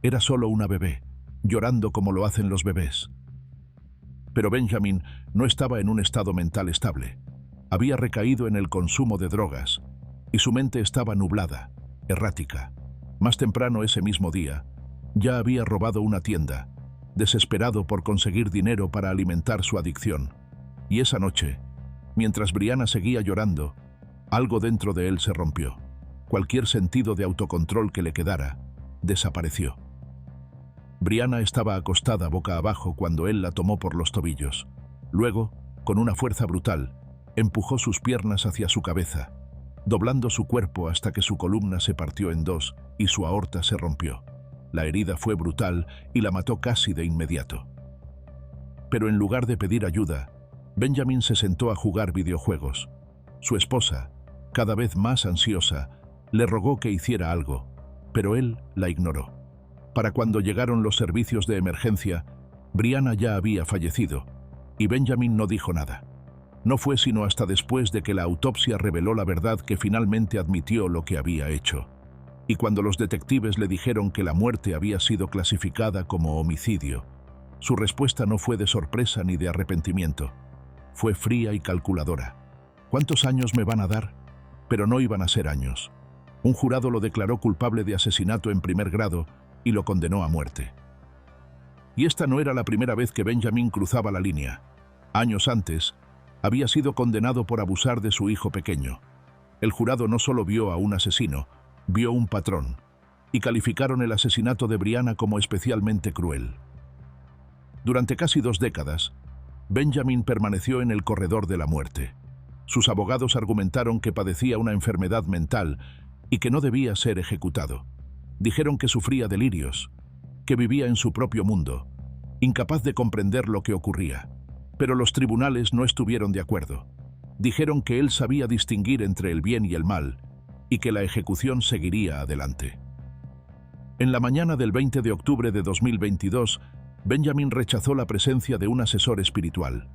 Era solo una bebé, llorando como lo hacen los bebés. Pero Benjamin no estaba en un estado mental estable. Había recaído en el consumo de drogas, y su mente estaba nublada, errática. Más temprano ese mismo día, ya había robado una tienda, desesperado por conseguir dinero para alimentar su adicción. Y esa noche, mientras Brianna seguía llorando, algo dentro de él se rompió. Cualquier sentido de autocontrol que le quedara, desapareció. Brianna estaba acostada boca abajo cuando él la tomó por los tobillos. Luego, con una fuerza brutal, empujó sus piernas hacia su cabeza, doblando su cuerpo hasta que su columna se partió en dos y su aorta se rompió. La herida fue brutal y la mató casi de inmediato. Pero en lugar de pedir ayuda, Benjamin se sentó a jugar videojuegos. Su esposa, cada vez más ansiosa, le rogó que hiciera algo, pero él la ignoró. Para cuando llegaron los servicios de emergencia, Brianna ya había fallecido, y Benjamin no dijo nada. No fue sino hasta después de que la autopsia reveló la verdad que finalmente admitió lo que había hecho. Y cuando los detectives le dijeron que la muerte había sido clasificada como homicidio, su respuesta no fue de sorpresa ni de arrepentimiento. Fue fría y calculadora. ¿Cuántos años me van a dar? Pero no iban a ser años. Un jurado lo declaró culpable de asesinato en primer grado y lo condenó a muerte. Y esta no era la primera vez que Benjamin cruzaba la línea. Años antes, había sido condenado por abusar de su hijo pequeño. El jurado no solo vio a un asesino, vio un patrón, y calificaron el asesinato de Brianna como especialmente cruel. Durante casi 2 décadas, Benjamin permaneció en el corredor de la muerte. Sus abogados argumentaron que padecía una enfermedad mental y que no debía ser ejecutado. Dijeron que sufría delirios, que vivía en su propio mundo, incapaz de comprender lo que ocurría. Pero los tribunales no estuvieron de acuerdo. Dijeron que él sabía distinguir entre el bien y el mal y que la ejecución seguiría adelante. En la mañana del 20 de octubre de 2022, Benjamin rechazó la presencia de un asesor espiritual.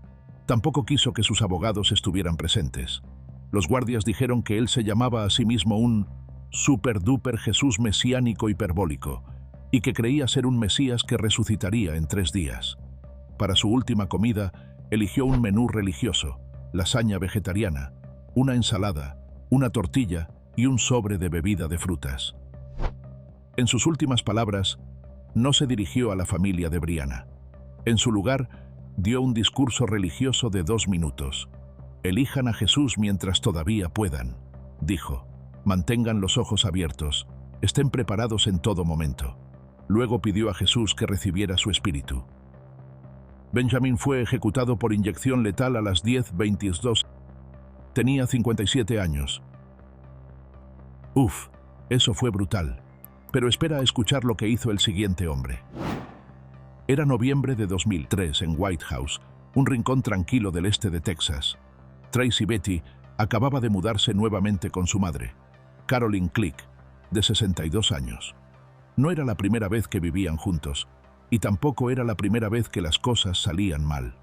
Tampoco quiso que sus abogados estuvieran presentes. Los guardias dijeron que él se llamaba a sí mismo un super-duper Jesús mesiánico hiperbólico y que creía ser un Mesías que resucitaría en 3 días. Para su última comida, eligió un menú religioso, lasaña vegetariana, una ensalada, una tortilla y un sobre de bebida de frutas. En sus últimas palabras, no se dirigió a la familia de Brianna. En su lugar, dio un discurso religioso de 2 minutos. «Elijan a Jesús mientras todavía puedan», dijo. «Mantengan los ojos abiertos, estén preparados en todo momento». Luego pidió a Jesús que recibiera su espíritu. Benjamin fue ejecutado por inyección letal a las 10:22. Tenía 57 años. Uf, eso fue brutal. Pero espera a escuchar lo que hizo el siguiente hombre. Era noviembre de 2003 en White House, un rincón tranquilo del este de Texas. Tracy Betty acababa de mudarse nuevamente con su madre, Carolyn Click, de 62 años. No era la primera vez que vivían juntos, y tampoco era la primera vez que las cosas salían mal.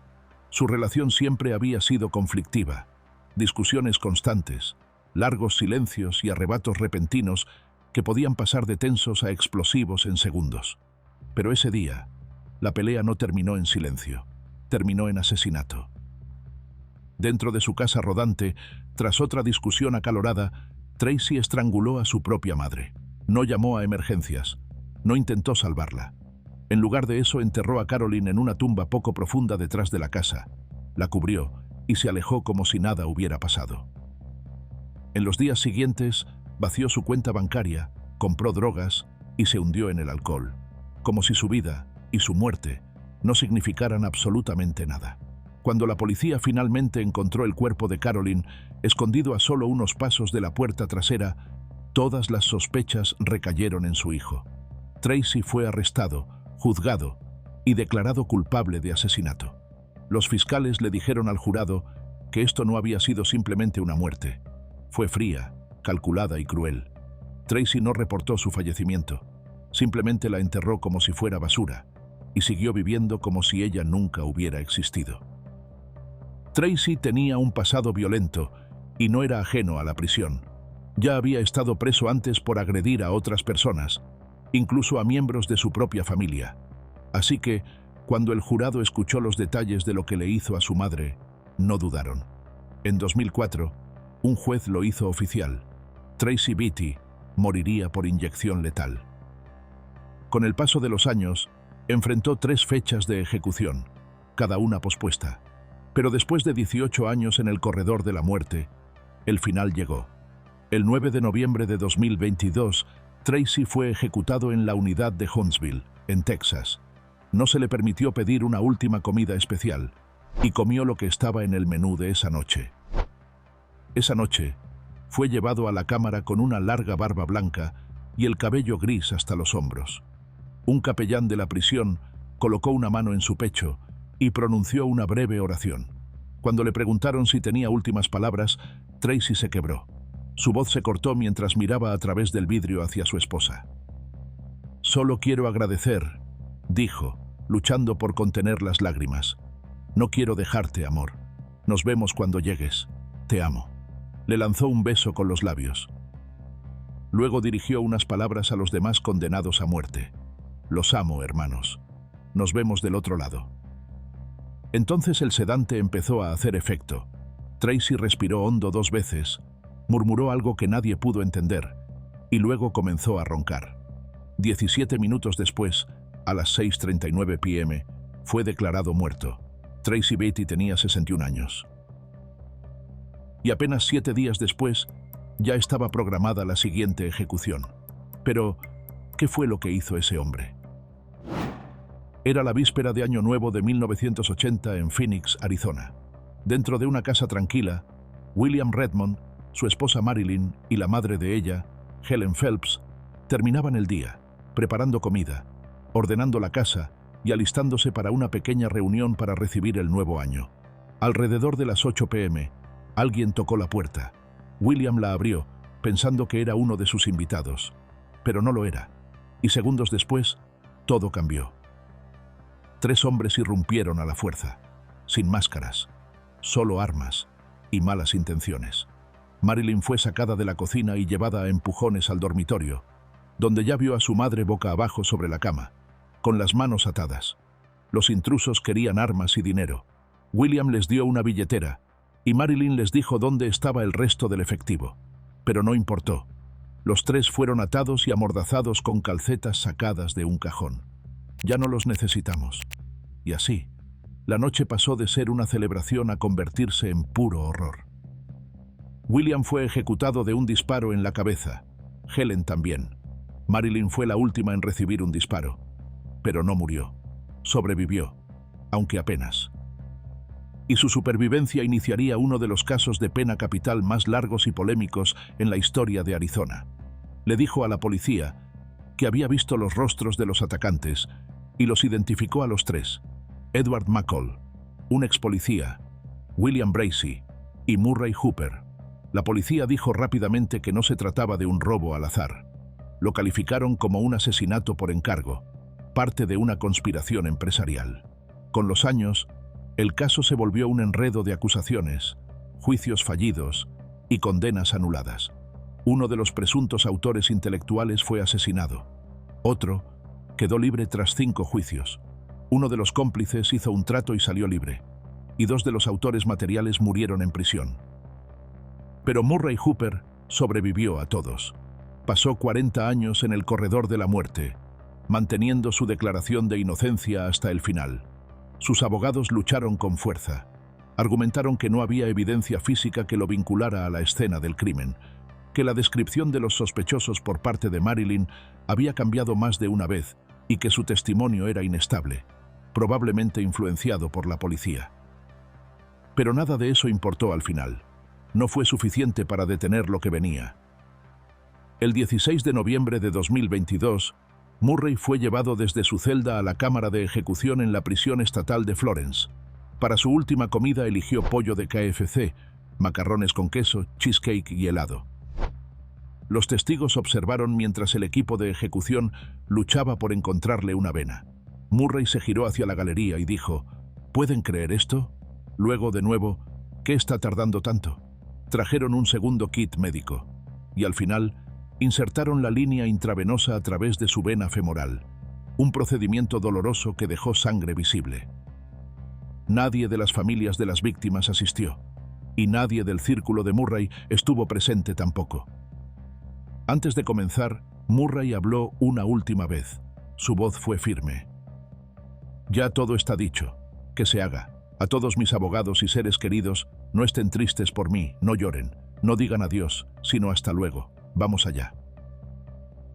Su relación siempre había sido conflictiva, discusiones constantes, largos silencios y arrebatos repentinos que podían pasar de tensos a explosivos en segundos. Pero ese día, la pelea no terminó en silencio, terminó en asesinato. Dentro de su casa rodante, tras otra discusión acalorada, Tracy estranguló a su propia madre. No llamó a emergencias, no intentó salvarla. En lugar de eso, enterró a Carolyn en una tumba poco profunda detrás de la casa, la cubrió y se alejó como si nada hubiera pasado. En los días siguientes, vació su cuenta bancaria, compró drogas y se hundió en el alcohol, como si su vida y su muerte no significaran absolutamente nada. Cuando la policía finalmente encontró el cuerpo de Carolyn, escondido a solo unos pasos de la puerta trasera, todas las sospechas recayeron en su hijo. Tracy fue arrestado, juzgado y declarado culpable de asesinato. Los fiscales le dijeron al jurado que esto no había sido simplemente una muerte. Fue fría, calculada y cruel. Tracy no reportó su fallecimiento. Simplemente la enterró como si fuera basura y siguió viviendo como si ella nunca hubiera existido. Tracy tenía un pasado violento y no era ajeno a la prisión. Ya había estado preso antes por agredir a otras personas, incluso a miembros de su propia familia. Así que, cuando el jurado escuchó los detalles de lo que le hizo a su madre, no dudaron. En 2004, un juez lo hizo oficial. Tracy Betty moriría por inyección letal. Con el paso de los años, enfrentó 3 fechas de ejecución, cada una pospuesta. Pero después de 18 años en el corredor de la muerte, el final llegó. El 9 de noviembre de 2022, Tracy fue ejecutado en la unidad de Huntsville, en Texas. No se le permitió pedir una última comida especial, y comió lo que estaba en el menú de esa noche. Esa noche, fue llevado a la cámara con una larga barba blanca y el cabello gris hasta los hombros. Un capellán de la prisión colocó una mano en su pecho y pronunció una breve oración. Cuando le preguntaron si tenía últimas palabras, Tracy se quebró. Su voz se cortó mientras miraba a través del vidrio hacia su esposa. «Solo quiero agradecer», dijo, luchando por contener las lágrimas. «No quiero dejarte, amor. Nos vemos cuando llegues. Te amo». Le lanzó un beso con los labios. Luego dirigió unas palabras a los demás condenados a muerte. «Los amo, hermanos. Nos vemos del otro lado». Entonces el sedante empezó a hacer efecto. Tracy respiró hondo 2 veces, murmuró algo que nadie pudo entender, y luego comenzó a roncar. 17 minutos después, a las 6:39 p.m., fue declarado muerto. Tracy Beatty tenía 61 años. Y apenas 7 días después, ya estaba programada la siguiente ejecución. Pero, ¿qué fue lo que hizo ese hombre? Era la víspera de Año Nuevo de 1980 en Phoenix, Arizona. Dentro de una casa tranquila, William Redmond, su esposa Marilyn y la madre de ella, Helen Phelps, terminaban el día, preparando comida, ordenando la casa y alistándose para una pequeña reunión para recibir el nuevo año. Alrededor de las 8 p.m., alguien tocó la puerta. William la abrió, pensando que era uno de sus invitados, pero no lo era. Y segundos después, todo cambió. 3 hombres irrumpieron a la fuerza, sin máscaras, solo armas y malas intenciones. Marilyn fue sacada de la cocina y llevada a empujones al dormitorio, donde ya vio a su madre boca abajo sobre la cama, con las manos atadas. Los intrusos querían armas y dinero. William les dio una billetera, y Marilyn les dijo dónde estaba el resto del efectivo. Pero no importó. Los 3 fueron atados y amordazados con calcetas sacadas de un cajón. «Ya no los necesitamos». Y así, la noche pasó de ser una celebración a convertirse en puro horror. William fue ejecutado de un disparo en la cabeza. Helen también. Marilyn fue la última en recibir un disparo. Pero no murió. Sobrevivió, aunque apenas. Y su supervivencia iniciaría uno de los casos de pena capital más largos y polémicos en la historia de Arizona. Le dijo a la policía que había visto los rostros de los atacantes y los identificó a los 3: Edward McCall, un ex policía, William Bracey y Murray Hooper. La policía dijo rápidamente que no se trataba de un robo al azar. Lo calificaron como un asesinato por encargo, parte de una conspiración empresarial. Con los años, el caso se volvió un enredo de acusaciones, juicios fallidos y condenas anuladas. Uno de los presuntos autores intelectuales fue asesinado. Otro quedó libre tras 5 juicios. Uno de los cómplices hizo un trato y salió libre. Y 2 de los autores materiales murieron en prisión. Pero Murray Hooper sobrevivió a todos. Pasó 40 años en el corredor de la muerte, manteniendo su declaración de inocencia hasta el final. Sus abogados lucharon con fuerza. Argumentaron que no había evidencia física que lo vinculara a la escena del crimen, que la descripción de los sospechosos por parte de Marilyn había cambiado más de una vez y que su testimonio era inestable, probablemente influenciado por la policía. Pero nada de eso importó al final. No fue suficiente para detener lo que venía. El 16 de noviembre de 2022, Murray fue llevado desde su celda a la cámara de ejecución en la prisión estatal de Florence. Para su última comida eligió pollo de KFC, macarrones con queso, cheesecake y helado. Los testigos observaron mientras el equipo de ejecución luchaba por encontrarle una vena. Murray se giró hacia la galería y dijo: ¿Pueden creer esto? Luego, de nuevo, ¿qué está tardando tanto? Trajeron un segundo kit médico y al final insertaron la línea intravenosa a través de su vena femoral, un procedimiento doloroso que dejó sangre visible. Nadie de las familias de las víctimas asistió, y nadie del círculo de Murray estuvo presente tampoco. Antes de comenzar, Murray habló una última vez. Su voz fue firme. «Ya todo está dicho. Que se haga. A todos mis abogados y seres queridos, no estén tristes por mí, no lloren, no digan adiós, sino hasta luego. Vamos allá».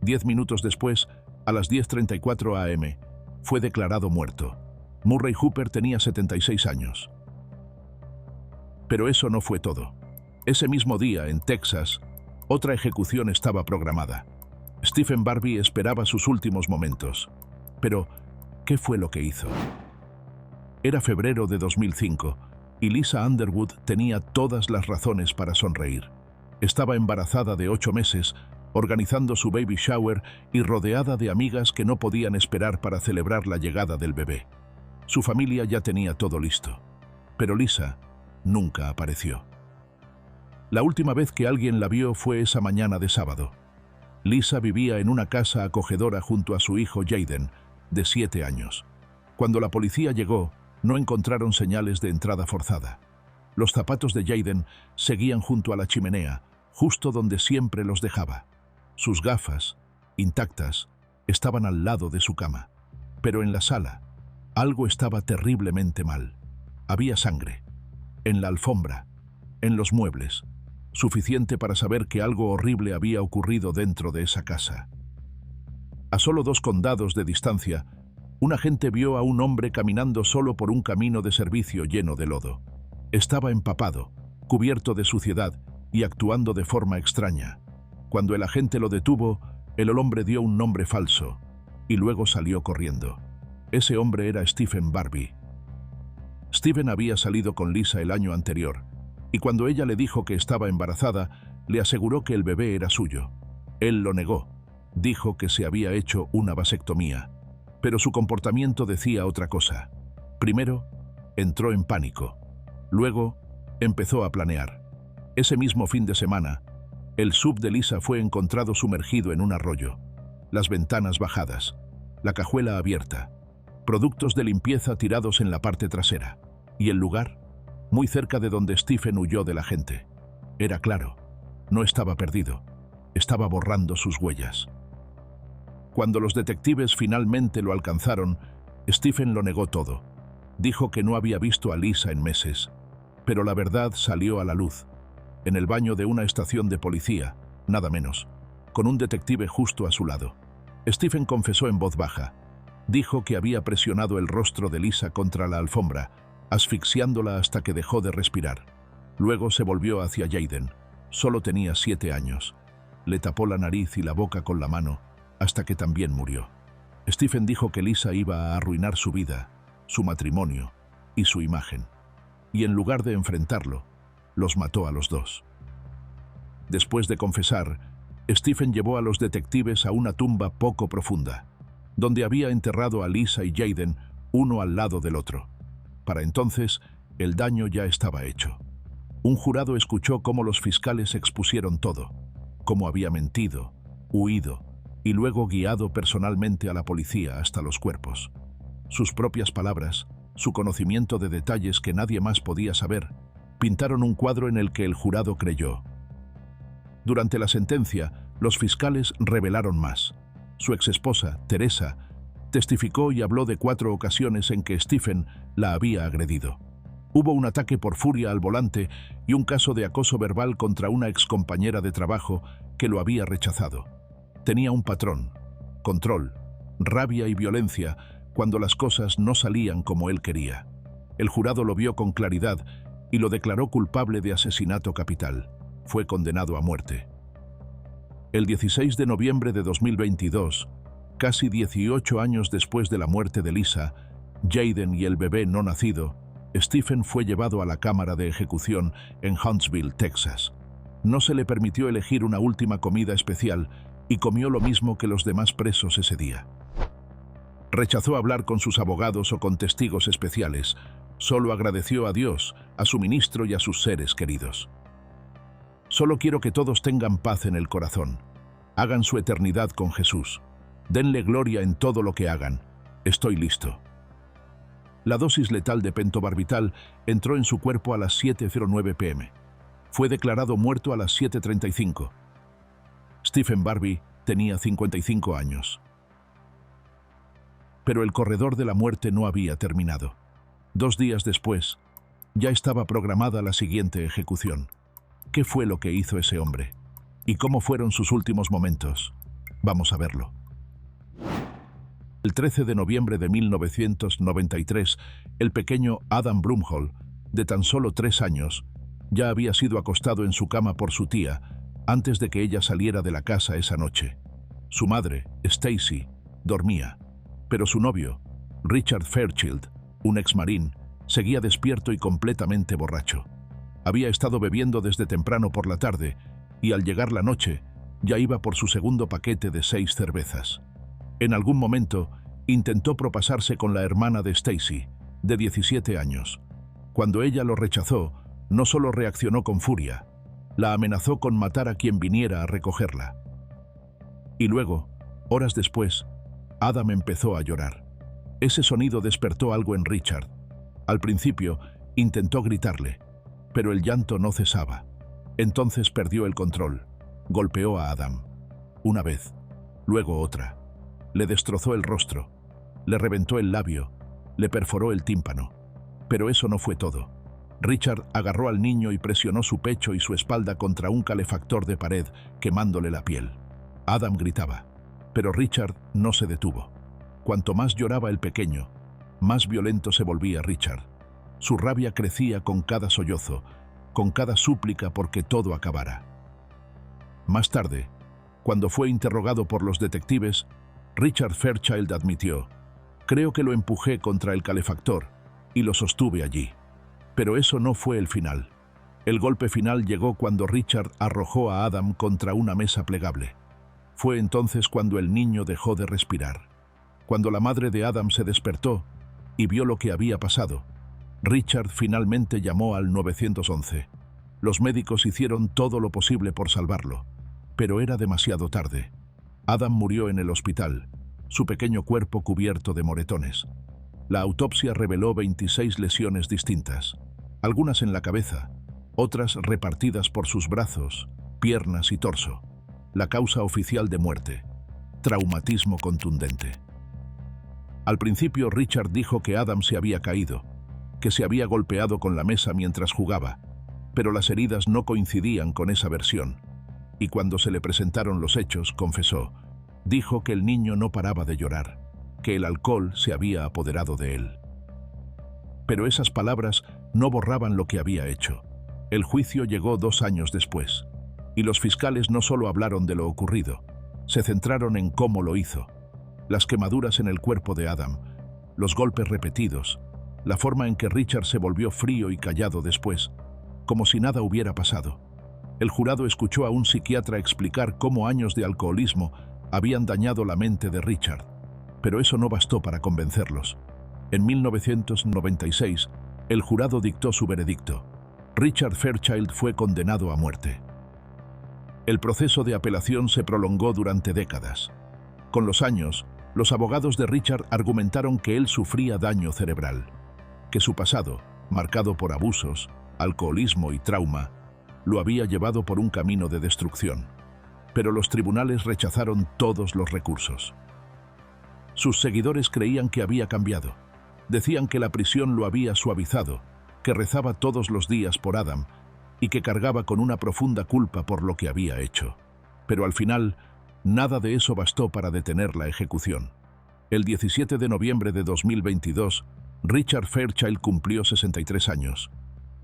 10 minutos después, a las 10:34 am, fue declarado muerto. Murray Hooper tenía 76 años. Pero eso no fue todo. Ese mismo día, en Texas, otra ejecución estaba programada. Stephen Barbie esperaba sus últimos momentos. Pero, ¿qué fue lo que hizo? Era febrero de 2005 y Lisa Underwood tenía todas las razones para sonreír. Estaba embarazada de 8 meses, organizando su baby shower y rodeada de amigas que no podían esperar para celebrar la llegada del bebé. Su familia ya tenía todo listo. Pero Lisa nunca apareció. La última vez que alguien la vio fue esa mañana de sábado. Lisa vivía en una casa acogedora junto a su hijo Jaden, de 7 años. Cuando la policía llegó, no encontraron señales de entrada forzada. Los zapatos de Jaden seguían junto a la chimenea, justo donde siempre los dejaba. Sus gafas, intactas, estaban al lado de su cama. Pero en la sala, algo estaba terriblemente mal. Había sangre. En la alfombra, en los muebles. Suficiente para saber que algo horrible había ocurrido dentro de esa casa. A solo 2 condados de distancia, un agente vio a un hombre caminando solo por un camino de servicio lleno de lodo. Estaba empapado, cubierto de suciedad y actuando de forma extraña. Cuando el agente lo detuvo, el hombre dio un nombre falso y luego salió corriendo. Ese hombre era Stephen Barbie. Stephen había salido con Lisa el año anterior, y cuando ella le dijo que estaba embarazada, le aseguró que el bebé era suyo. Él lo negó. Dijo que se había hecho una vasectomía, pero su comportamiento decía otra cosa. Primero, entró en pánico. Luego, empezó a planear. Ese mismo fin de semana, el SUV de Lisa fue encontrado sumergido en un arroyo. Las ventanas bajadas, la cajuela abierta, productos de limpieza tirados en la parte trasera. Y el lugar, muy cerca de donde Stephen huyó de la gente. Era claro, no estaba perdido, estaba borrando sus huellas. Cuando los detectives finalmente lo alcanzaron, Stephen lo negó todo. Dijo que no había visto a Lisa en meses. Pero la verdad salió a la luz, en el baño de una estación de policía, nada menos, con un detective justo a su lado. Stephen confesó en voz baja. Dijo que había presionado el rostro de Lisa contra la alfombra, asfixiándola hasta que dejó de respirar. Luego se volvió hacia Jaden. Solo tenía 7 años. Le tapó la nariz y la boca con la mano, hasta que también murió. Stephen dijo que Lisa iba a arruinar su vida, su matrimonio y su imagen. Y en lugar de enfrentarlo, los mató a los dos. Después de confesar, Stephen llevó a los detectives a una tumba poco profunda, donde había enterrado a Lisa y Jaden uno al lado del otro. Para entonces, el daño ya estaba hecho. Un jurado escuchó cómo los fiscales expusieron todo, cómo había mentido, huido y luego guiado personalmente a la policía hasta los cuerpos. Sus propias palabras, su conocimiento de detalles que nadie más podía saber, pintaron un cuadro en el que el jurado creyó. Durante la sentencia, los fiscales revelaron más. Su exesposa, Teresa, testificó y habló de 4 ocasiones en que Stephen la había agredido. Hubo un ataque por furia al volante y un caso de acoso verbal contra una excompañera de trabajo que lo había rechazado. Tenía un patrón: control, rabia y violencia cuando las cosas no salían como él quería. El jurado lo vio con claridad y lo declaró culpable de asesinato capital. Fue condenado a muerte. El 16 de noviembre de 2022, casi 18 años después de la muerte de Lisa, Jaden y el bebé no nacido, Stephen fue llevado a la cámara de ejecución en Huntsville, Texas. No se le permitió elegir una última comida especial y comió lo mismo que los demás presos ese día. Rechazó hablar con sus abogados o con testigos especiales. Solo agradeció a Dios, a su ministro y a sus seres queridos. Solo quiero que todos tengan paz en el corazón. Hagan su eternidad con Jesús. Denle gloria en todo lo que hagan. Estoy listo. La dosis letal de pentobarbital entró en su cuerpo a las 7:09 p.m. Fue declarado muerto a las 7:35. Stephen Barbie tenía 55 años. Pero el corredor de la muerte no había terminado. 2 días después, ya estaba programada la siguiente ejecución. ¿Qué fue lo que hizo ese hombre? ¿Y cómo fueron sus últimos momentos? Vamos a verlo. El 13 de noviembre de 1993, el pequeño Adam Brumhall, de tan solo 3 años, Ya había sido acostado en su cama por su tía antes de que ella saliera de la casa esa noche. Su madre, Stacy, dormía, pero su novio, Richard Fairchild, un exmarín, seguía despierto y completamente borracho. Había estado bebiendo desde temprano por la tarde y al llegar la noche ya iba por su segundo paquete de 6 cervezas. En algún momento intentó propasarse con la hermana de Stacy, de 17 años. Cuando ella lo rechazó, no solo reaccionó con furia, la amenazó con matar a quien viniera a recogerla. Y luego, horas después, Adam empezó a llorar. Ese sonido despertó algo en Richard. Al principio, intentó gritarle, pero el llanto no cesaba. Entonces perdió el control. Golpeó a Adam. Una vez, luego otra. Le destrozó el rostro, le reventó el labio, le perforó el tímpano. Pero eso no fue todo. Richard agarró al niño y presionó su pecho y su espalda contra un calefactor de pared, quemándole la piel. Adam gritaba, pero Richard no se detuvo. Cuanto más lloraba el pequeño, más violento se volvía Richard. Su rabia crecía con cada sollozo, con cada súplica porque todo acabara. Más tarde, cuando fue interrogado por los detectives, Richard Fairchild admitió: «Creo que lo empujé contra el calefactor y lo sostuve allí». Pero eso no fue el final. El golpe final llegó cuando Richard arrojó a Adam contra una mesa plegable. Fue entonces cuando el niño dejó de respirar. Cuando la madre de Adam se despertó y vio lo que había pasado, Richard finalmente llamó al 911. Los médicos hicieron todo lo posible por salvarlo, pero era demasiado tarde. Adam murió en el hospital, su pequeño cuerpo cubierto de moretones. La autopsia reveló 26 lesiones distintas, algunas en la cabeza, otras repartidas por sus brazos, piernas y torso. La causa oficial de muerte: traumatismo contundente. Al principio Richard dijo que Adam se había caído, que se había golpeado con la mesa mientras jugaba, pero las heridas no coincidían con esa versión. Y cuando se le presentaron los hechos, confesó. Dijo que el niño no paraba de llorar, que el alcohol se había apoderado de él. Pero esas palabras no borraban lo que había hecho. El juicio llegó 2 años después, y los fiscales no solo hablaron de lo ocurrido, se centraron en cómo lo hizo. Las quemaduras en el cuerpo de Adam, los golpes repetidos, la forma en que Richard se volvió frío y callado después, como si nada hubiera pasado. El jurado escuchó a un psiquiatra explicar cómo años de alcoholismo habían dañado la mente de Richard, pero eso no bastó para convencerlos. En 1996, el jurado dictó su veredicto. Richard Fairchild fue condenado a muerte. El proceso de apelación se prolongó durante décadas. Con los años, los abogados de Richard argumentaron que él sufría daño cerebral, que su pasado, marcado por abusos, alcoholismo y trauma, lo había llevado por un camino de destrucción. Pero los tribunales rechazaron todos los recursos. Sus seguidores creían que había cambiado. Decían que la prisión lo había suavizado, que rezaba todos los días por Adam y que cargaba con una profunda culpa por lo que había hecho. Pero al final, nada de eso bastó para detener la ejecución. El 17 de noviembre de 2022, Richard Fairchild cumplió 63 años.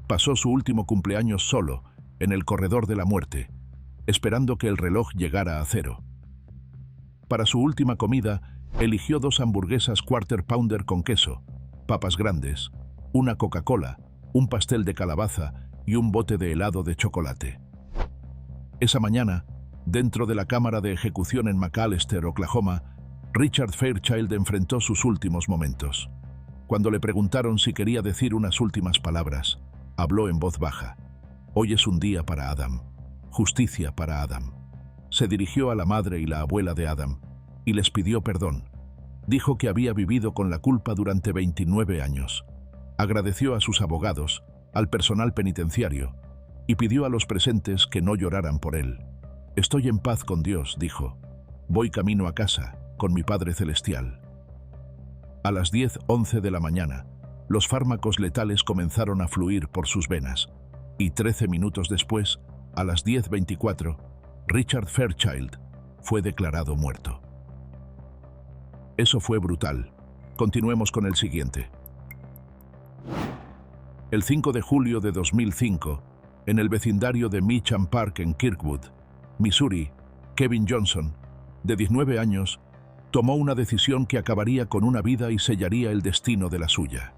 Pasó su último cumpleaños solo, en el corredor de la muerte, esperando que el reloj llegara a 0. Para su última comida, eligió 2 hamburguesas Quarter Pounder con queso, papas grandes, una Coca-Cola, un pastel de calabaza y un bote de helado de chocolate. Esa mañana, dentro de la cámara de ejecución en McAlester, Oklahoma, Richard Fairchild enfrentó sus últimos momentos. Cuando le preguntaron si quería decir unas últimas palabras, habló en voz baja. «Hoy es un día para Adam. Justicia para Adam». Se dirigió a la madre y la abuela de Adam y les pidió perdón. Dijo que había vivido con la culpa durante 29 años. Agradeció a sus abogados, al personal penitenciario, y pidió a los presentes que no lloraran por él. «Estoy en paz con Dios», dijo. «Voy camino a casa, con mi Padre Celestial». A las 10:11 de la mañana, los fármacos letales comenzaron a fluir por sus venas, y 13 minutos después, a las 10:24, Richard Fairchild fue declarado muerto. Eso fue brutal. Continuemos con el siguiente. El 5 de julio de 2005, En el vecindario de Meacham Park en Kirkwood, Missouri, Kevin Johnson, de 19 años, tomó una decisión que acabaría con una vida y sellaría el destino de la suya.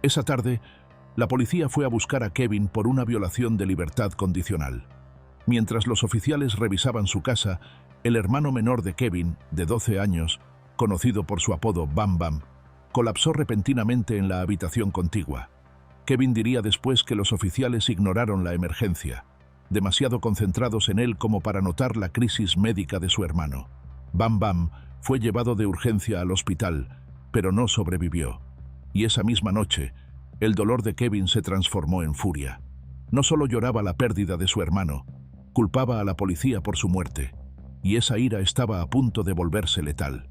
Esa tarde, la policía fue a buscar a Kevin por una violación de libertad condicional. Mientras los oficiales revisaban su casa, el hermano menor de Kevin, de 12 años, conocido por su apodo Bam Bam, colapsó repentinamente en la habitación contigua. Kevin diría después que los oficiales ignoraron la emergencia, demasiado concentrados en él como para notar la crisis médica de su hermano. Bam Bam fue llevado de urgencia al hospital, pero no sobrevivió. Y esa misma noche, el dolor de Kevin se transformó en furia. No solo lloraba la pérdida de su hermano, culpaba a la policía por su muerte, y esa ira estaba a punto de volverse letal.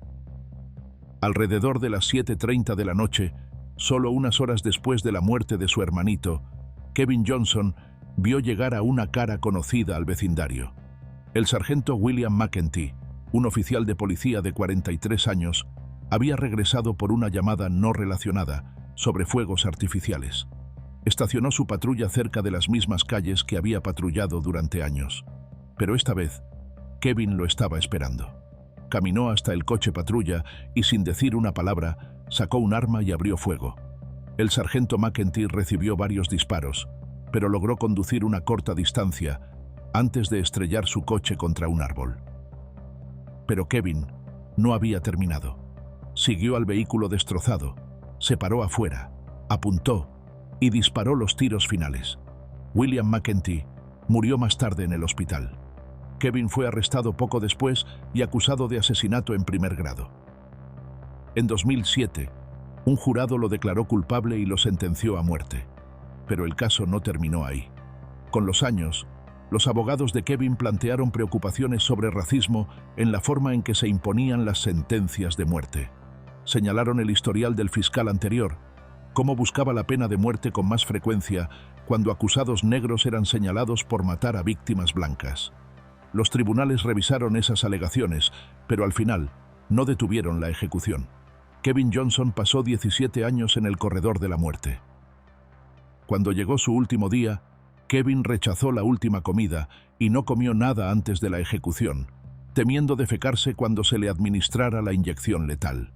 Alrededor de las 7:30 de la noche, solo unas horas después de la muerte de su hermanito, Kevin Johnson vio llegar a una cara conocida al vecindario. El sargento William McEntee, un oficial de policía de 43 años, había regresado por una llamada no relacionada sobre fuegos artificiales. Estacionó su patrulla cerca de las mismas calles que había patrullado durante años. Pero esta vez, Kevin lo estaba esperando. Caminó hasta el coche patrulla y, sin decir una palabra, sacó un arma y abrió fuego. El sargento McEntee recibió varios disparos, pero logró conducir una corta distancia antes de estrellar su coche contra un árbol. Pero Kevin no había terminado. Siguió al vehículo destrozado, se paró afuera, apuntó y disparó los tiros finales. William McEntee murió más tarde en el hospital. Kevin fue arrestado poco después y acusado de asesinato en primer grado. En 2007, un jurado lo declaró culpable y lo sentenció a muerte. Pero el caso no terminó ahí. Con los años, los abogados de Kevin plantearon preocupaciones sobre racismo en la forma en que se imponían las sentencias de muerte. Señalaron el historial del fiscal anterior, cómo buscaba la pena de muerte con más frecuencia cuando acusados negros eran señalados por matar a víctimas blancas. Los tribunales revisaron esas alegaciones, pero al final no detuvieron la ejecución. Kevin Johnson pasó 17 años en el corredor de la muerte. Cuando llegó su último día, Kevin rechazó la última comida y no comió nada antes de la ejecución, temiendo defecarse cuando se le administrara la inyección letal.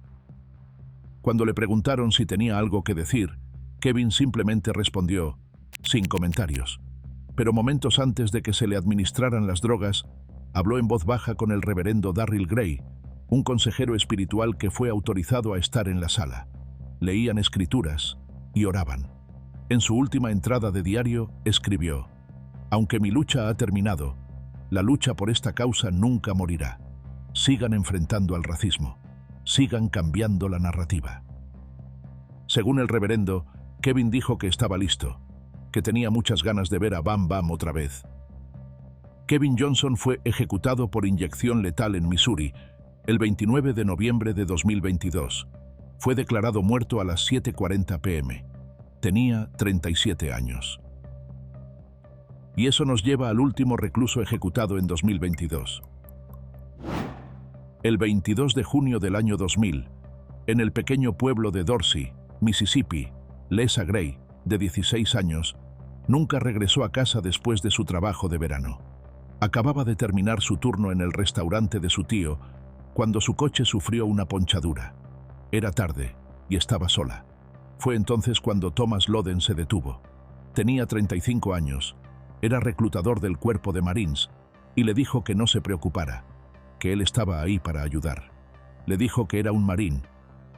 Cuando le preguntaron si tenía algo que decir, Kevin simplemente respondió, sin comentarios. Pero momentos antes de que se le administraran las drogas, habló en voz baja con el reverendo Darryl Gray, un consejero espiritual que fue autorizado a estar en la sala. Leían escrituras y oraban. En su última entrada de diario, escribió: «Aunque mi lucha ha terminado, la lucha por esta causa nunca morirá. Sigan enfrentando al racismo. Sigan cambiando la narrativa». Según el reverendo, Kevin dijo que estaba listo, que tenía muchas ganas de ver a Bam Bam otra vez. Kevin Johnson fue ejecutado por inyección letal en Missouri el 29 de noviembre de 2022. Fue declarado muerto a las 7:40 p.m. Tenía 37 años. Y eso nos lleva al último recluso ejecutado en 2022. El 22 de junio del año 2000, en el pequeño pueblo de Dorsey, Mississippi, Lesa Gray, de 16 años, nunca regresó a casa después de su trabajo de verano. Acababa de terminar su turno en el restaurante de su tío cuando su coche sufrió una ponchadura. Era tarde y estaba sola. Fue entonces cuando Thomas Loden se detuvo. Tenía 35 años, era reclutador del cuerpo de Marines y le dijo que no se preocupara, que él estaba ahí para ayudar. Le dijo que era un marín,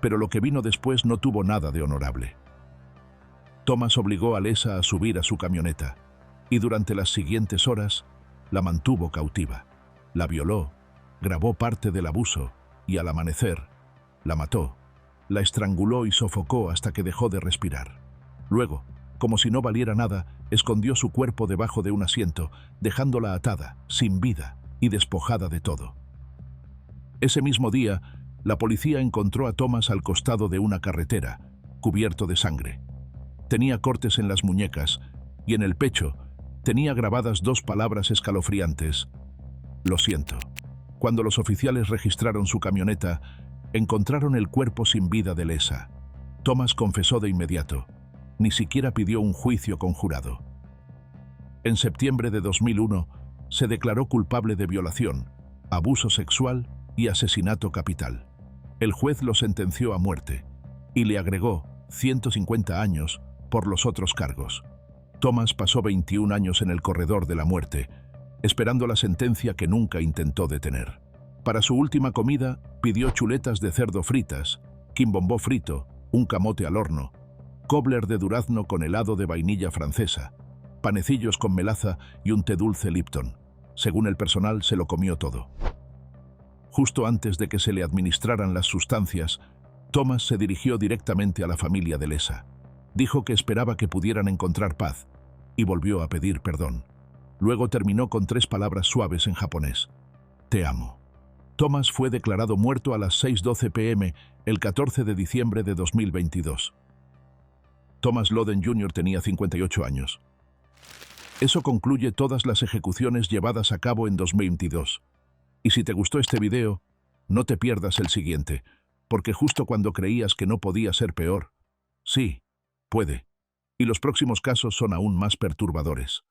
pero lo que vino después no tuvo nada de honorable. Thomas obligó a Lesa a subir a su camioneta y durante las siguientes horas la mantuvo cautiva. La violó, grabó parte del abuso y al amanecer la mató. La estranguló y sofocó hasta que dejó de respirar. Luego, como si no valiera nada, escondió su cuerpo debajo de un asiento, dejándola atada, sin vida y despojada de todo. Ese mismo día, la policía encontró a Thomas al costado de una carretera, cubierto de sangre. Tenía cortes en las muñecas y en el pecho tenía grabadas dos palabras escalofriantes: «Lo siento». Cuando los oficiales registraron su camioneta, encontraron el cuerpo sin vida de Lesa. Thomas confesó de inmediato. Ni siquiera pidió un juicio conjurado. En septiembre de 2001, se declaró culpable de violación, abuso sexual y asesinato capital. El juez lo sentenció a muerte y le agregó 150 años por los otros cargos. Thomas pasó 21 años en el corredor de la muerte, esperando la sentencia que nunca intentó detener. Para su última comida, pidió chuletas de cerdo fritas, quimbombó frito, un camote al horno, cobbler de durazno con helado de vainilla francesa, panecillos con melaza y un té dulce Lipton. Según el personal, se lo comió todo. Justo antes de que se le administraran las sustancias, Thomas se dirigió directamente a la familia de Lesa. Dijo que esperaba que pudieran encontrar paz y volvió a pedir perdón. Luego terminó con 3 palabras suaves en japonés: te amo. Thomas fue declarado muerto a las 6:12 p.m. el 14 de diciembre de 2022. Thomas Loden Jr. tenía 58 años. Eso concluye todas las ejecuciones llevadas a cabo en 2022. Y si te gustó este video, no te pierdas el siguiente, porque justo cuando creías que no podía ser peor, sí, puede. Y los próximos casos son aún más perturbadores.